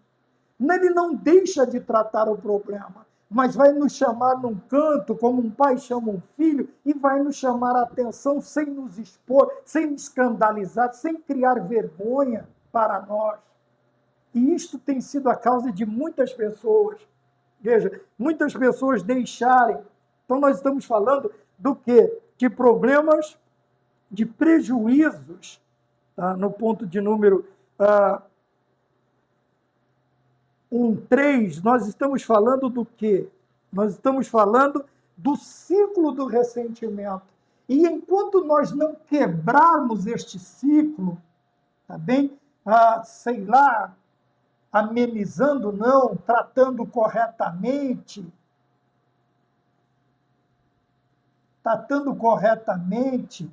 Ele não deixa de tratar o problema, mas vai nos chamar num canto, como um pai chama um filho, e vai nos chamar a atenção sem nos expor, sem nos escandalizar, sem criar vergonha para nós. E isto tem sido a causa de muitas pessoas. Veja, muitas pessoas deixarem. Então nós estamos falando do quê? De problemas, de prejuízos, tá? No ponto de número 3, nós estamos falando do quê? Nós estamos falando do ciclo do ressentimento. E enquanto nós não quebrarmos este ciclo, tá bem? Sei lá, amenizando não, tratando corretamente,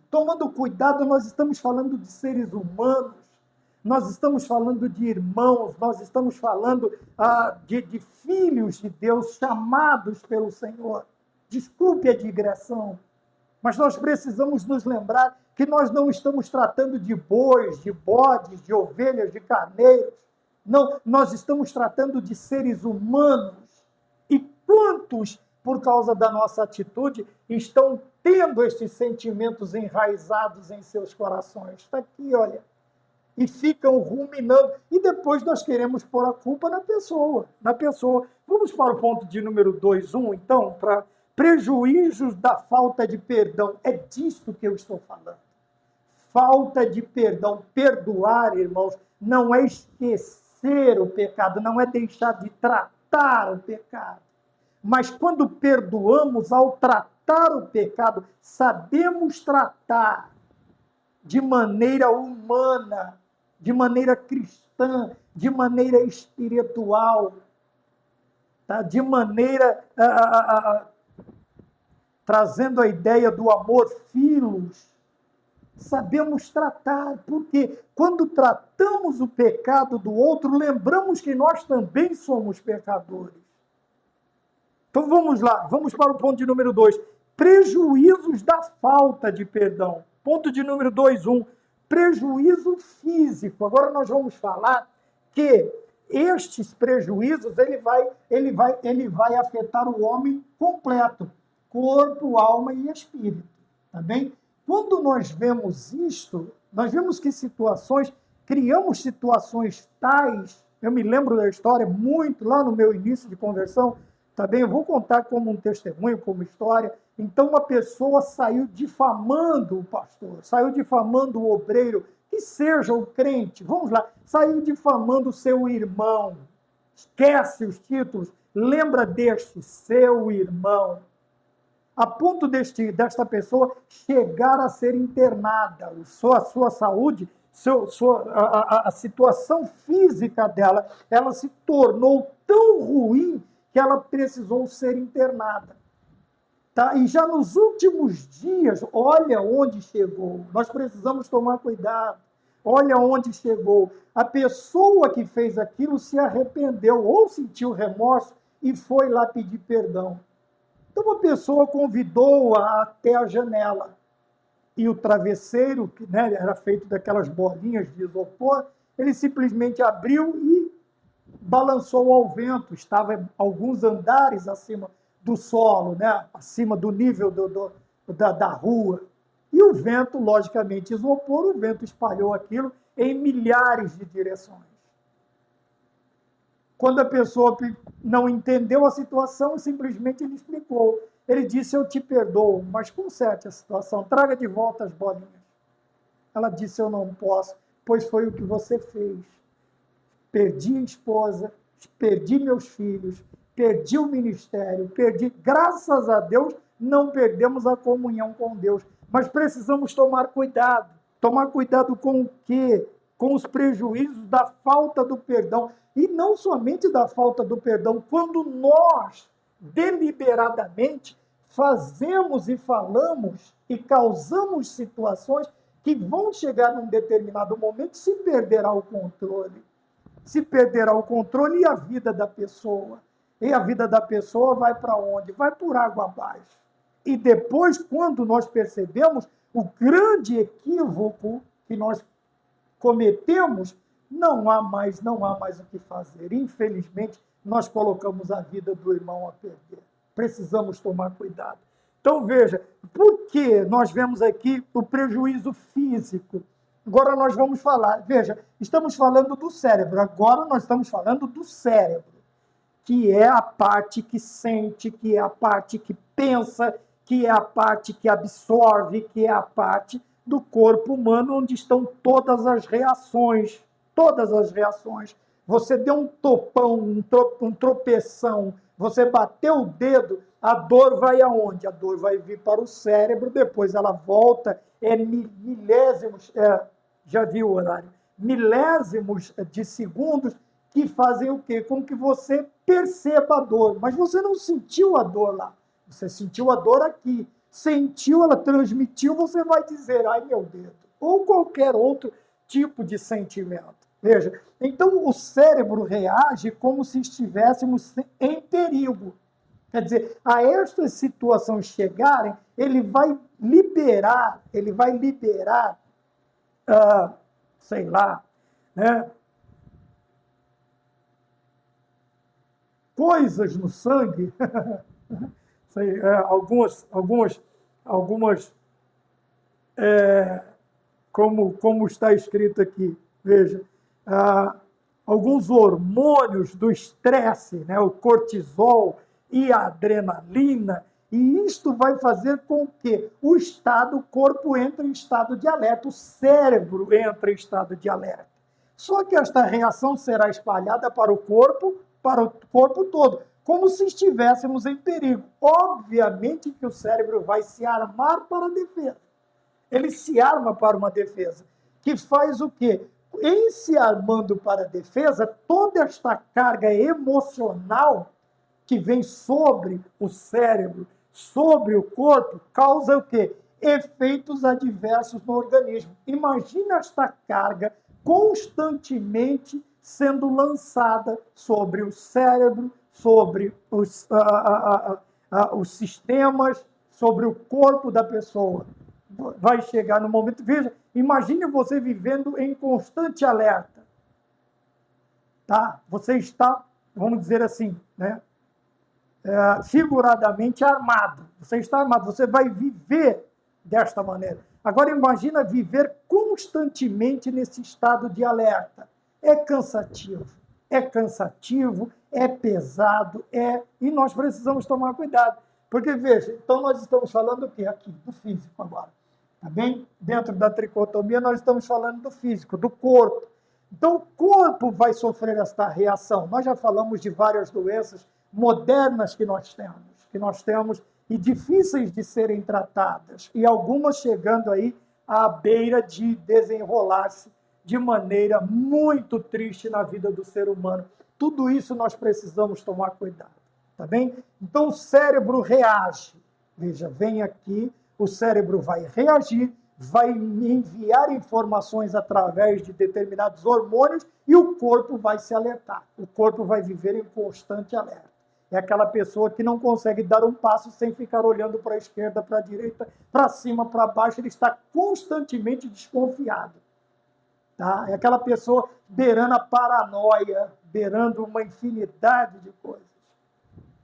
tomando cuidado, nós estamos falando de seres humanos, nós estamos falando de irmãos, nós estamos falando de filhos de Deus chamados pelo Senhor. Desculpe a digressão, mas nós precisamos nos lembrar que nós não estamos tratando de bois, de bodes, de ovelhas, de carneiros. Não, nós estamos tratando de seres humanos. E quantos, por causa da nossa atitude, estão tendo estes sentimentos enraizados em seus corações? Está aqui, olha. E ficam ruminando. E depois nós queremos pôr a culpa na pessoa. Vamos para o ponto de número 2.1, então, para prejuízos da falta de perdão. É disto que eu estou falando. Falta de perdão. Perdoar, irmãos, não é esquecer o pecado, não é deixar de tratar o pecado. Mas quando perdoamos, ao tratar o pecado, sabemos tratar de maneira humana, de maneira cristã, de maneira espiritual, tá? De maneira trazendo a ideia do amor filos. Sabemos tratar, porque quando tratamos o pecado do outro, lembramos que nós também somos pecadores. Então vamos lá, vamos para o ponto de número 2. Prejuízos da falta de perdão. Ponto de número 2.1. Prejuízo físico. Agora nós vamos falar que estes prejuízos ele vai afetar o homem completo, corpo, alma e espírito, tá bem? Quando nós vemos isto, nós vemos que criamos situações tais, eu me lembro da história muito lá no meu início de conversão, tá bem? Eu vou contar como um testemunho, como história. Então, uma pessoa saiu difamando o pastor, saiu difamando o obreiro, que seja o crente, vamos lá, saiu difamando o seu irmão. Esquece os títulos, lembra deste, seu irmão. A ponto desta pessoa chegar a ser internada. A sua saúde, a situação física dela, ela se tornou tão ruim que ela precisou ser internada. Tá? E já nos últimos dias, olha onde chegou. Nós precisamos tomar cuidado. Olha onde chegou. A pessoa que fez aquilo se arrependeu ou sentiu remorso e foi lá pedir perdão. Então, a pessoa convidou-a até a janela. E o travesseiro, que era feito daquelas bolinhas de isopor, ele simplesmente abriu e balançou ao vento. Estava alguns andares acima do solo, acima do nível da rua. E o vento, logicamente, isopor, o vento espalhou aquilo em milhares de direções. Quando a pessoa não entendeu a situação, simplesmente ele explicou. Ele disse, eu te perdoo, mas conserte a situação, traga de volta as bolinhas. Ela disse, eu não posso, pois foi o que você fez. Perdi a esposa, perdi meus filhos, perdi o ministério, graças a Deus, não perdemos a comunhão com Deus. Mas precisamos tomar cuidado. Tomar cuidado com o quê? Com os prejuízos da falta do perdão. E não somente da falta do perdão, quando nós, deliberadamente, fazemos e falamos e causamos situações que vão chegar num determinado momento se perderá o controle. Se perderá o controle e a vida da pessoa. E a vida da pessoa vai para onde? Vai por água abaixo. E depois, quando nós percebemos o grande equívoco que nós cometemos, não há mais o que fazer. Infelizmente, nós colocamos a vida do irmão a perder. Precisamos tomar cuidado. Então, veja, por que nós vemos aqui o prejuízo físico? Agora nós vamos falar, veja, estamos falando do cérebro, agora nós estamos falando do cérebro, que é a parte que sente, que é a parte que pensa, que é a parte que absorve, que é a parte do corpo humano onde estão todas as reações. Todas as reações. Você deu um topão, um tropeção, você bateu o dedo, A dor vai aonde? A dor vai vir para o cérebro, depois ela volta, milésimos, já viu o horário, milésimos de segundos que fazem o quê? Com que você perceba a dor, mas você não sentiu a dor lá, você sentiu a dor aqui, sentiu, ela transmitiu, você vai dizer, ai meu dedo, ou qualquer outro tipo de sentimento. Veja, então o cérebro reage como se estivéssemos em perigo. Quer dizer, a estas situações chegarem, ele vai liberar, sei lá, né, coisas no sangue, sei, algumas como está escrito aqui, veja, alguns hormônios do estresse, né, o cortisol e a adrenalina, e isto vai fazer com que o corpo entre em estado de alerta, o cérebro entre em estado de alerta. Só que esta reação será espalhada para o corpo todo, como se estivéssemos em perigo. Obviamente que o cérebro vai se armar para a defesa. Ele se arma para uma defesa, que faz o quê? Em se armando para a defesa, toda esta carga emocional que vem sobre o cérebro, sobre o corpo, causa o quê? Efeitos adversos no organismo. Imagina esta carga constantemente sendo lançada sobre o cérebro, sobre os sistemas, sobre o corpo da pessoa. Vai chegar no momento... Veja, imagine você vivendo em constante alerta. Tá? Você está, vamos dizer assim, né? Figuradamente armado. Você está armado, você vai viver desta maneira. Agora imagina viver constantemente nesse estado de alerta. É cansativo, é pesado, e nós precisamos tomar cuidado. Porque, veja, então nós estamos falando o quê? Aqui, do físico agora. Tá bem? Dentro da tricotomia nós estamos falando do físico, do corpo. Então o corpo vai sofrer esta reação. Nós já falamos de várias doenças modernas que nós temos e difíceis de serem tratadas, e algumas chegando aí à beira de desenrolar-se de maneira muito triste na vida do ser humano. Tudo isso nós precisamos tomar cuidado, tá bem? Então o cérebro reage. Veja, vem aqui, o cérebro vai reagir, vai enviar informações através de determinados hormônios e o corpo vai se alertar. O corpo vai viver em constante alerta. É aquela pessoa que não consegue dar um passo sem ficar olhando para a esquerda, para a direita, para cima, para baixo. Ele está constantemente desconfiado. Tá? É aquela pessoa beirando a paranoia, beirando uma infinidade de coisas.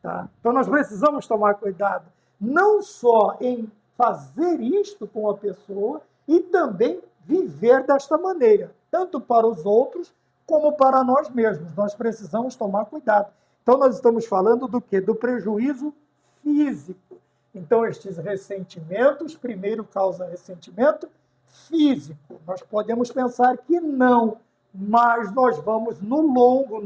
Tá? Então nós precisamos tomar cuidado, não só em fazer isto com a pessoa, e também viver desta maneira, tanto para os outros como para nós mesmos. Nós precisamos tomar cuidado. Então, nós estamos falando do quê? Do prejuízo físico. Então, estes ressentimentos, primeiro causa ressentimento físico. Nós podemos pensar que não, mas nós vamos no longo,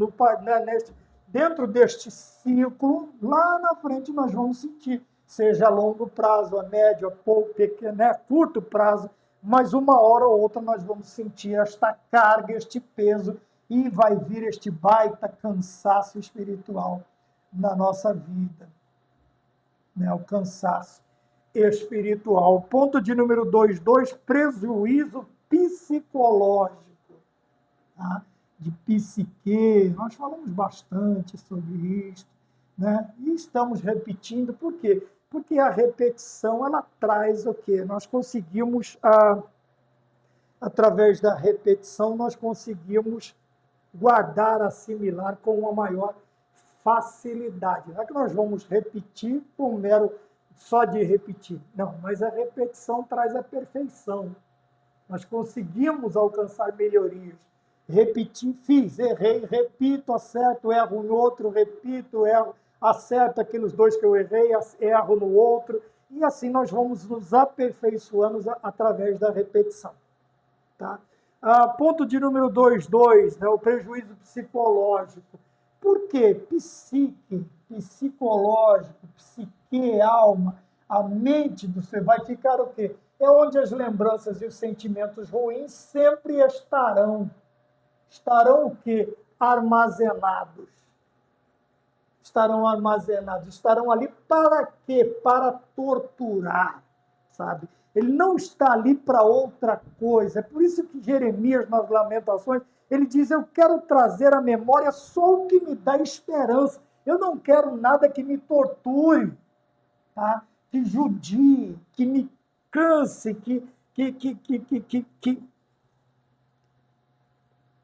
dentro deste ciclo, lá na frente nós vamos sentir, seja a longo prazo, a médio, a pouco, pequeno, a curto prazo, mas uma hora ou outra nós vamos sentir esta carga, este peso, e vai vir este baita cansaço espiritual na nossa vida, né? O cansaço espiritual. Ponto de número 2, prejuízo psicológico, tá? De psique, nós falamos bastante sobre isso, né? E estamos repetindo, por quê? Porque a repetição, ela traz o quê? Nós conseguimos, através da repetição, nós conseguimos guardar, assimilar com uma maior facilidade. Não é que nós vamos repetir por mero só de repetir. Não, mas a repetição traz a perfeição. Nós conseguimos alcançar melhorias. Repetir, fiz, errei, repito, acerto, erro no outro, repito, erro, acerto aqueles dois que eu errei, erro no outro. E assim nós vamos nos aperfeiçoando através da repetição. Tá? Ponto de número 2, né, o prejuízo psicológico. Por quê? Psique, psicológico, psique, que alma, a mente do ser vai ficar o quê? É onde as lembranças e os sentimentos ruins sempre estarão. Estarão o quê? Armazenados. Estarão armazenados. Estarão ali para quê? Para torturar, sabe? Ele não está ali para outra coisa. É por isso que Jeremias, nas Lamentações, ele diz, eu quero trazer à memória só o que me dá esperança. Eu não quero nada que me torture, tá? Que judie, que me canse,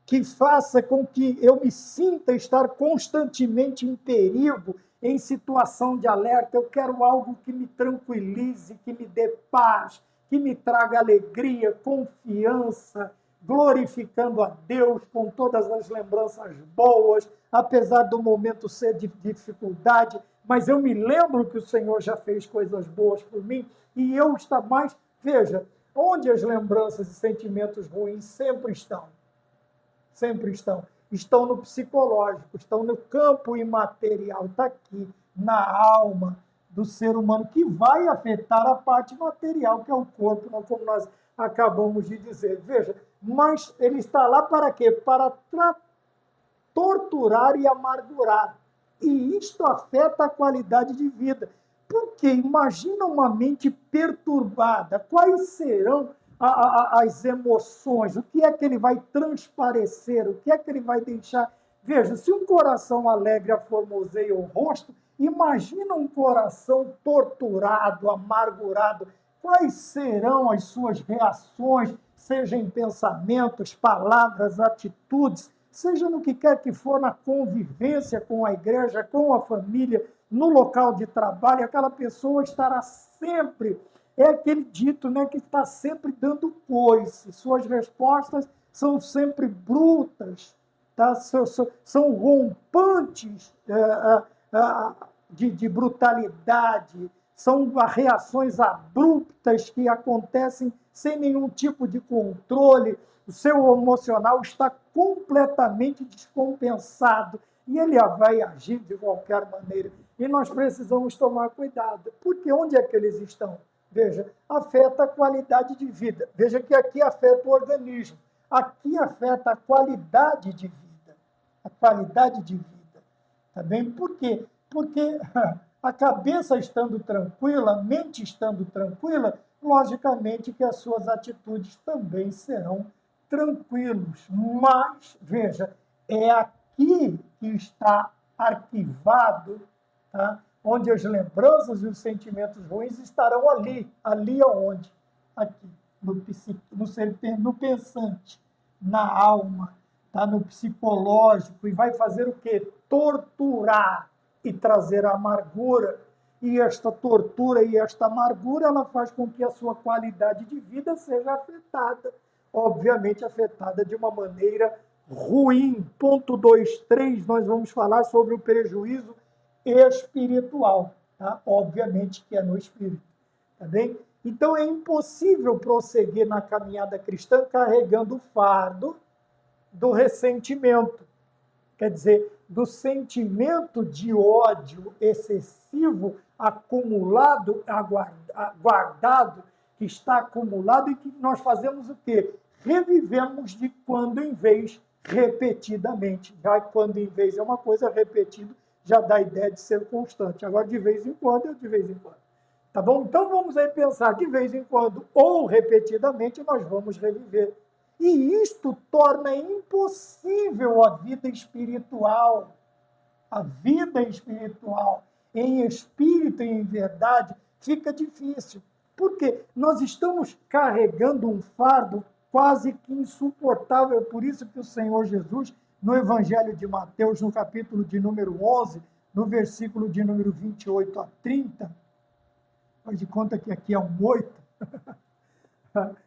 que faça com que eu me sinta estar constantemente em perigo, em situação de alerta. Eu quero algo que me tranquilize, que me dê paz, que me traga alegria, confiança, glorificando a Deus com todas as lembranças boas, apesar do momento ser de dificuldade, mas eu me lembro que o Senhor já fez coisas boas por mim e eu estou mais... Veja, onde as lembranças e sentimentos ruins sempre estão. Sempre estão. Estão no psicológico, estão no campo imaterial, está aqui, na alma do ser humano, que vai afetar a parte material, que é o corpo, como nós acabamos de dizer. Veja, mas ele está lá para quê? Para torturar e amargurar. E isto afeta a qualidade de vida. Porque imagina uma mente perturbada, quais serão as emoções, o que é que ele vai transparecer, o que é que ele vai deixar. Veja, se um coração alegre aformoseia o rosto, imagina um coração torturado, amargurado. Quais serão as suas reações, seja em pensamentos, palavras, atitudes, seja no que quer que for, na convivência com a igreja, com a família, no local de trabalho, aquela pessoa estará sempre... É aquele dito, né, que está sempre dando coice. Suas respostas são sempre brutas, tá? São rompantes de brutalidade, são reações abruptas que acontecem sem nenhum tipo de controle. O seu emocional está completamente descompensado e ele vai agir de qualquer maneira. E nós precisamos tomar cuidado, porque onde é que eles estão? Veja, afeta a qualidade de vida. Veja que aqui afeta o organismo. Aqui afeta a qualidade de vida. A qualidade de vida. Tá bem? Por quê? Porque a cabeça estando tranquila, a mente estando tranquila, logicamente que as suas atitudes também serão tranquilos. Mas, veja, é aqui que está arquivado, tá? Onde as lembranças e os sentimentos ruins estarão ali. Ali aonde? Aqui, no pensante, na alma, tá? No psicológico, e vai fazer o quê? Torturar e trazer a amargura. E esta tortura e esta amargura, ela faz com que a sua qualidade de vida seja afetada. Obviamente, afetada de uma maneira ruim. Ponto 2.3, nós vamos falar sobre o prejuízo espiritual, tá? Obviamente que é no espírito, tá bem? Então é impossível prosseguir na caminhada cristã carregando o fardo do ressentimento, quer dizer, do sentimento de ódio excessivo acumulado, guardado, que está acumulado e que nós fazemos o quê? Revivemos de quando em vez repetidamente. Já quando em vez é uma coisa repetida, já dá a ideia de ser constante. Agora, de vez em quando, é de vez em quando. Tá bom? Então, vamos aí pensar, de vez em quando, ou repetidamente, nós vamos reviver. E isto torna impossível a vida espiritual. A vida espiritual, em espírito e em verdade, fica difícil. Porque nós estamos carregando um fardo quase que insuportável. Por isso que o Senhor Jesus, no Evangelho de Mateus, no capítulo de número 11, no versículo de número 28 a 30, faz de conta que aqui é um 8,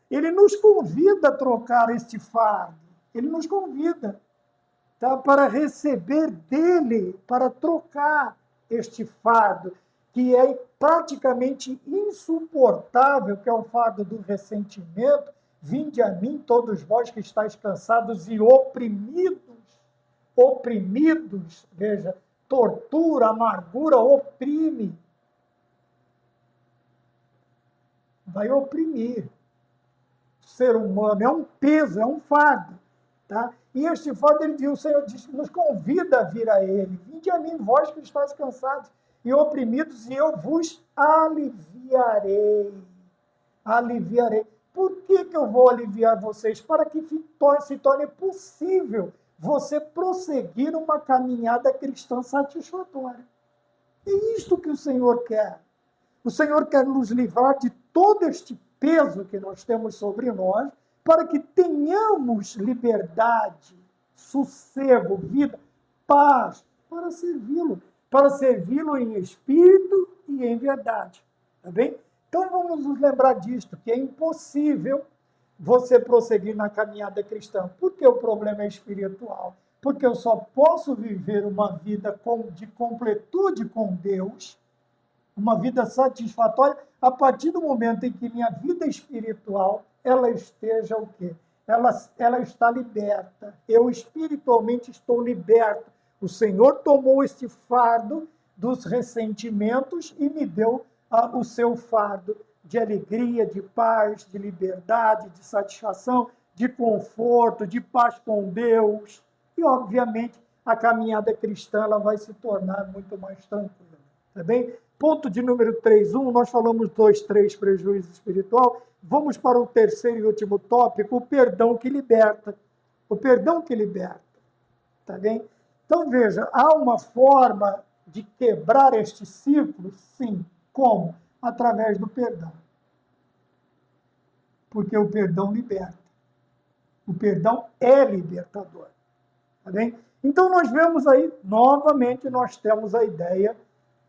ele nos convida a trocar este fardo, ele nos convida, tá, para receber dele, para trocar este fardo, que é praticamente insuportável, que é o fardo do ressentimento. Vinde a mim, todos vós que estáis cansados e oprimidos, veja, tortura, amargura, oprime. vai oprimir. O ser humano é um peso, é um fardo. Tá? E este fardo, o Senhor diz, nos convida a vir a Ele. Vinde a mim, vós que estáis cansados e oprimidos, e eu vos aliviarei. Aliviarei. Por que eu vou aliviar vocês? Para que se torne possível você prosseguir uma caminhada cristã satisfatória. É isto que o Senhor quer. O Senhor quer nos livrar de todo este peso que nós temos sobre nós, para que tenhamos liberdade, sossego, vida, paz, para servi-lo em espírito e em verdade. Tá bem? Então vamos nos lembrar disto, que é impossível você prosseguir na caminhada cristã. Porque o problema é espiritual. Porque eu só posso viver uma vida de completude com Deus, uma vida satisfatória, a partir do momento em que minha vida espiritual ela esteja o quê? Ela está liberta. Eu espiritualmente estou liberto. O Senhor tomou este fardo dos ressentimentos e me deu o seu fardo de alegria, de paz, de liberdade, de satisfação, de conforto, de paz com Deus. E, obviamente, a caminhada cristã ela vai se tornar muito mais tranquila. Tá bem? Ponto de número 3.1, nós falamos 2.3, prejuízo espiritual. Vamos para o terceiro e último tópico, o perdão que liberta. O perdão que liberta. Tá bem? Então, veja, há uma forma de quebrar este ciclo? Sim. Como? Através do perdão. Porque o perdão liberta. O perdão é libertador. Tá bem? Então, nós vemos aí, novamente, nós temos a ideia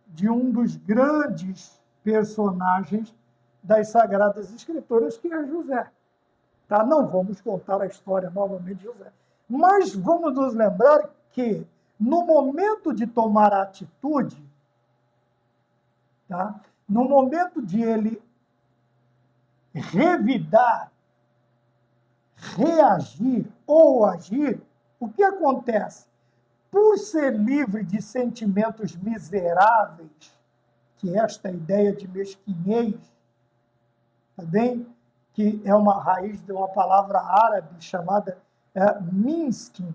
de um dos grandes personagens das Sagradas Escrituras, que é José. Tá? Não vamos contar a história novamente de José. Mas vamos nos lembrar que, no momento de tomar a atitude, tá? No momento de ele revidar, reagir ou agir, o que acontece? Por ser livre de sentimentos miseráveis, que esta ideia de mesquinhez, tá bem? Que é uma raiz de uma palavra árabe chamada minskin,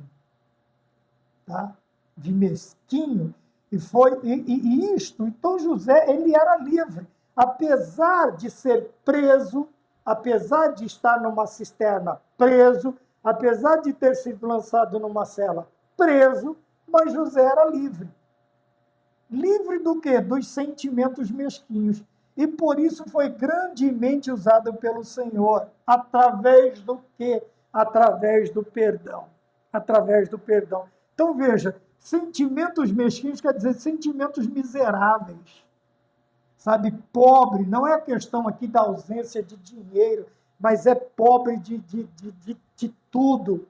tá? De mesquinho, e isto, então José, ele era livre, apesar de ser preso, apesar de estar numa cisterna preso, apesar de ter sido lançado numa cela preso, mas José era livre. Livre do quê? Dos sentimentos mesquinhos. E por isso foi grandemente usado pelo Senhor. Através do quê? Através do perdão. Através do perdão. Então, veja, sentimentos mesquinhos quer dizer sentimentos miseráveis. Sabe, pobre, não é a questão aqui da ausência de dinheiro, mas é pobre de tudo,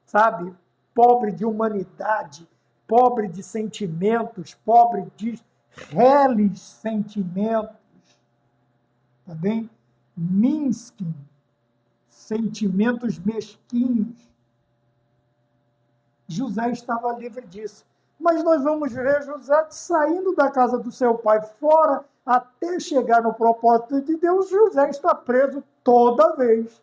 sabe? Pobre de humanidade, pobre de sentimentos, pobre de reles sentimentos, tá bem? Minskin, sentimentos mesquinhos. José estava livre disso. Mas nós vamos ver José saindo da casa do seu pai fora até chegar no propósito de Deus. José está preso toda vez.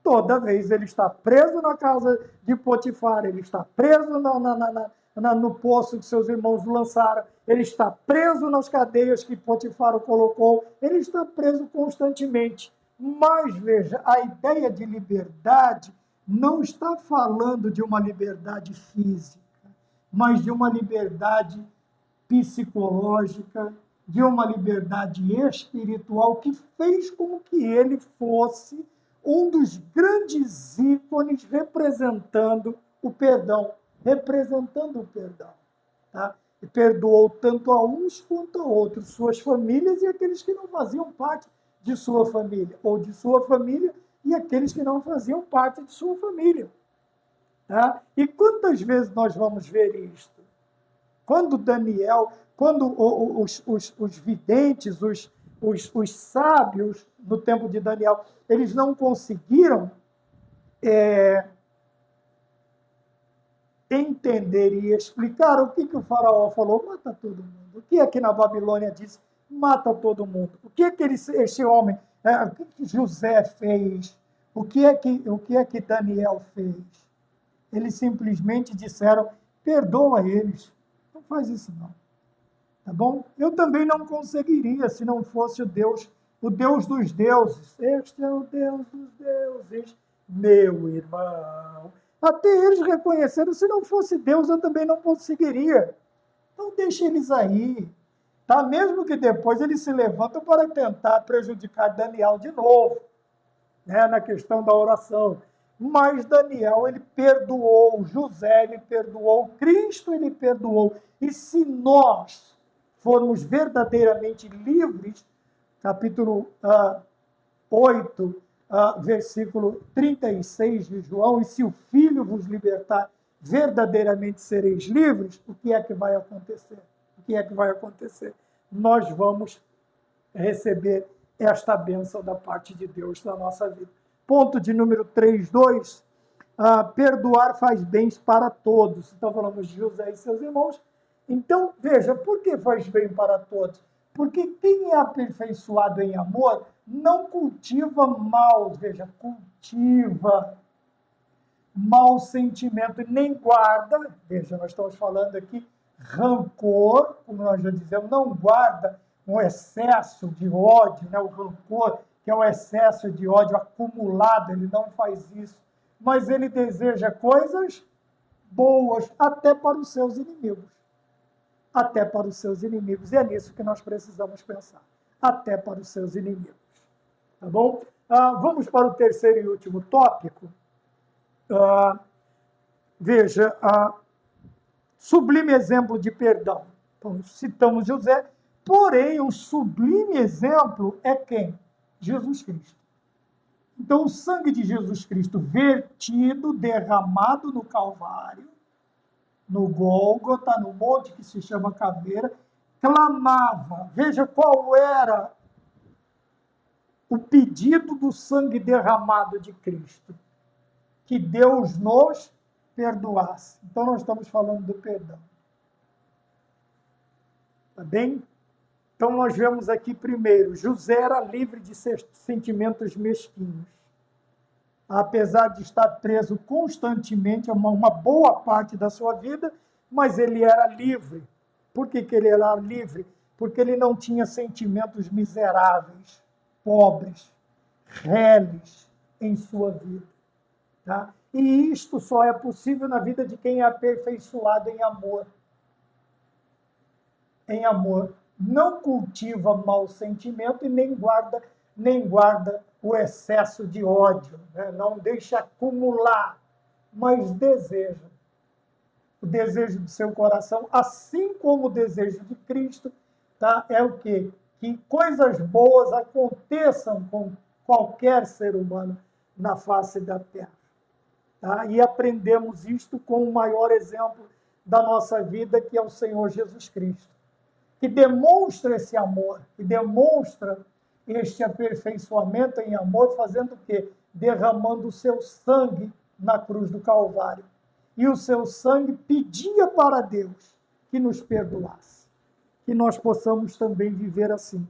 Toda vez ele está preso na casa de Potifar, ele está preso no poço que seus irmãos lançaram, ele está preso nas cadeias que Potifar o colocou, ele está preso constantemente. Mas, veja, a ideia de liberdade não está falando de uma liberdade física, mas de uma liberdade psicológica, de uma liberdade espiritual que fez com que ele fosse um dos grandes ícones representando o perdão. Tá? E perdoou tanto a uns quanto a outros, suas famílias e aqueles que não faziam parte de sua família, ou de sua família e aqueles que não faziam parte de sua família. Tá? E quantas vezes nós vamos ver isto? Quando Daniel, quando os videntes, os sábios no tempo de Daniel, eles não conseguiram entender e explicar o que o faraó falou, mata todo mundo. O que aqui na Babilônia diz, mata todo mundo. O que esse homem O que que José fez? O que é que Daniel fez? Eles simplesmente disseram, perdoa eles. Não faz isso não. Tá bom? Eu também não conseguiria se não fosse o Deus dos deuses. Este é o Deus dos deuses, meu irmão. Até eles reconheceram, se não fosse Deus, eu também não conseguiria. Então deixa eles aí. Tá? Mesmo que depois eles se levantam para tentar prejudicar Daniel de novo, né, na questão da oração. Mas Daniel, ele perdoou, José, ele perdoou, Cristo, ele perdoou. E se nós formos verdadeiramente livres, capítulo 8, versículo 36 de João, e se o Filho vos libertar, verdadeiramente sereis livres, o que é que vai acontecer? O que é que vai acontecer? Nós vamos receber esta bênção da parte de Deus na nossa vida. Ponto de número 3.2, perdoar faz bens para todos. Então, falamos de José e seus irmãos. Então, veja, por que faz bem para todos? Porque quem é aperfeiçoado em amor não cultiva mal, veja, cultiva mau sentimento, nem guarda, veja, nós estamos falando aqui, rancor, como nós já dizemos, não guarda um excesso de ódio, né? O rancor, que é o excesso de ódio acumulado, ele não faz isso, mas ele deseja coisas boas até para os seus inimigos. Até para os seus inimigos. E é nisso que nós precisamos pensar. Até para os seus inimigos. Tá bom? Vamos para o terceiro e último tópico. Veja, sublime exemplo de perdão. Então, citamos José, porém, o sublime exemplo é quem? Jesus Cristo. Então, o sangue de Jesus Cristo vertido, derramado no Calvário, no Gólgota, no monte que se chama Caveira, clamava. Veja qual era o pedido do sangue derramado de Cristo. Que Deus nos perdoasse. Então, nós estamos falando do perdão. Tá bem? Então, nós vemos aqui primeiro, José era livre de sentimentos mesquinhos. Apesar de estar preso constantemente, uma boa parte da sua vida, mas ele era livre. Por que ele era livre? Porque ele não tinha sentimentos miseráveis, pobres, reles em sua vida. Tá? E isto só é possível na vida de quem é aperfeiçoado em amor. Em amor. Não cultiva mau sentimento e nem guarda o excesso de ódio, né? Não deixa acumular, mas deseja. O desejo do seu coração, assim como o desejo de Cristo, tá? É o quê? Que coisas boas aconteçam com qualquer ser humano na face da terra. Tá? E aprendemos isto com o maior exemplo da nossa vida, que é o Senhor Jesus Cristo, que demonstra esse amor, que demonstra este aperfeiçoamento em amor, fazendo o quê? Derramando o seu sangue na cruz do Calvário. E o seu sangue pedia para Deus que nos perdoasse, que nós possamos também viver assim,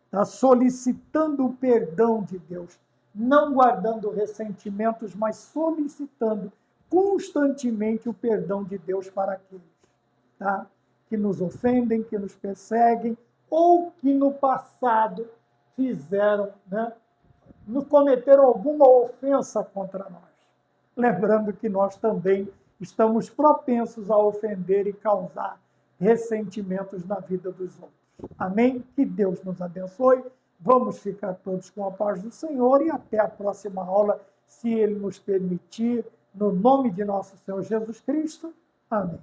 tá? Solicitando o perdão de Deus, não guardando ressentimentos, mas solicitando constantemente o perdão de Deus para aqueles, tá? Que nos ofendem, que nos perseguem, ou que no passado fizeram, né, cometeram alguma ofensa contra nós. Lembrando que nós também estamos propensos a ofender e causar ressentimentos na vida dos outros. Amém? Que Deus nos abençoe. Vamos ficar todos com a paz do Senhor e até a próxima aula, se Ele nos permitir, no nome de nosso Senhor Jesus Cristo. Amém.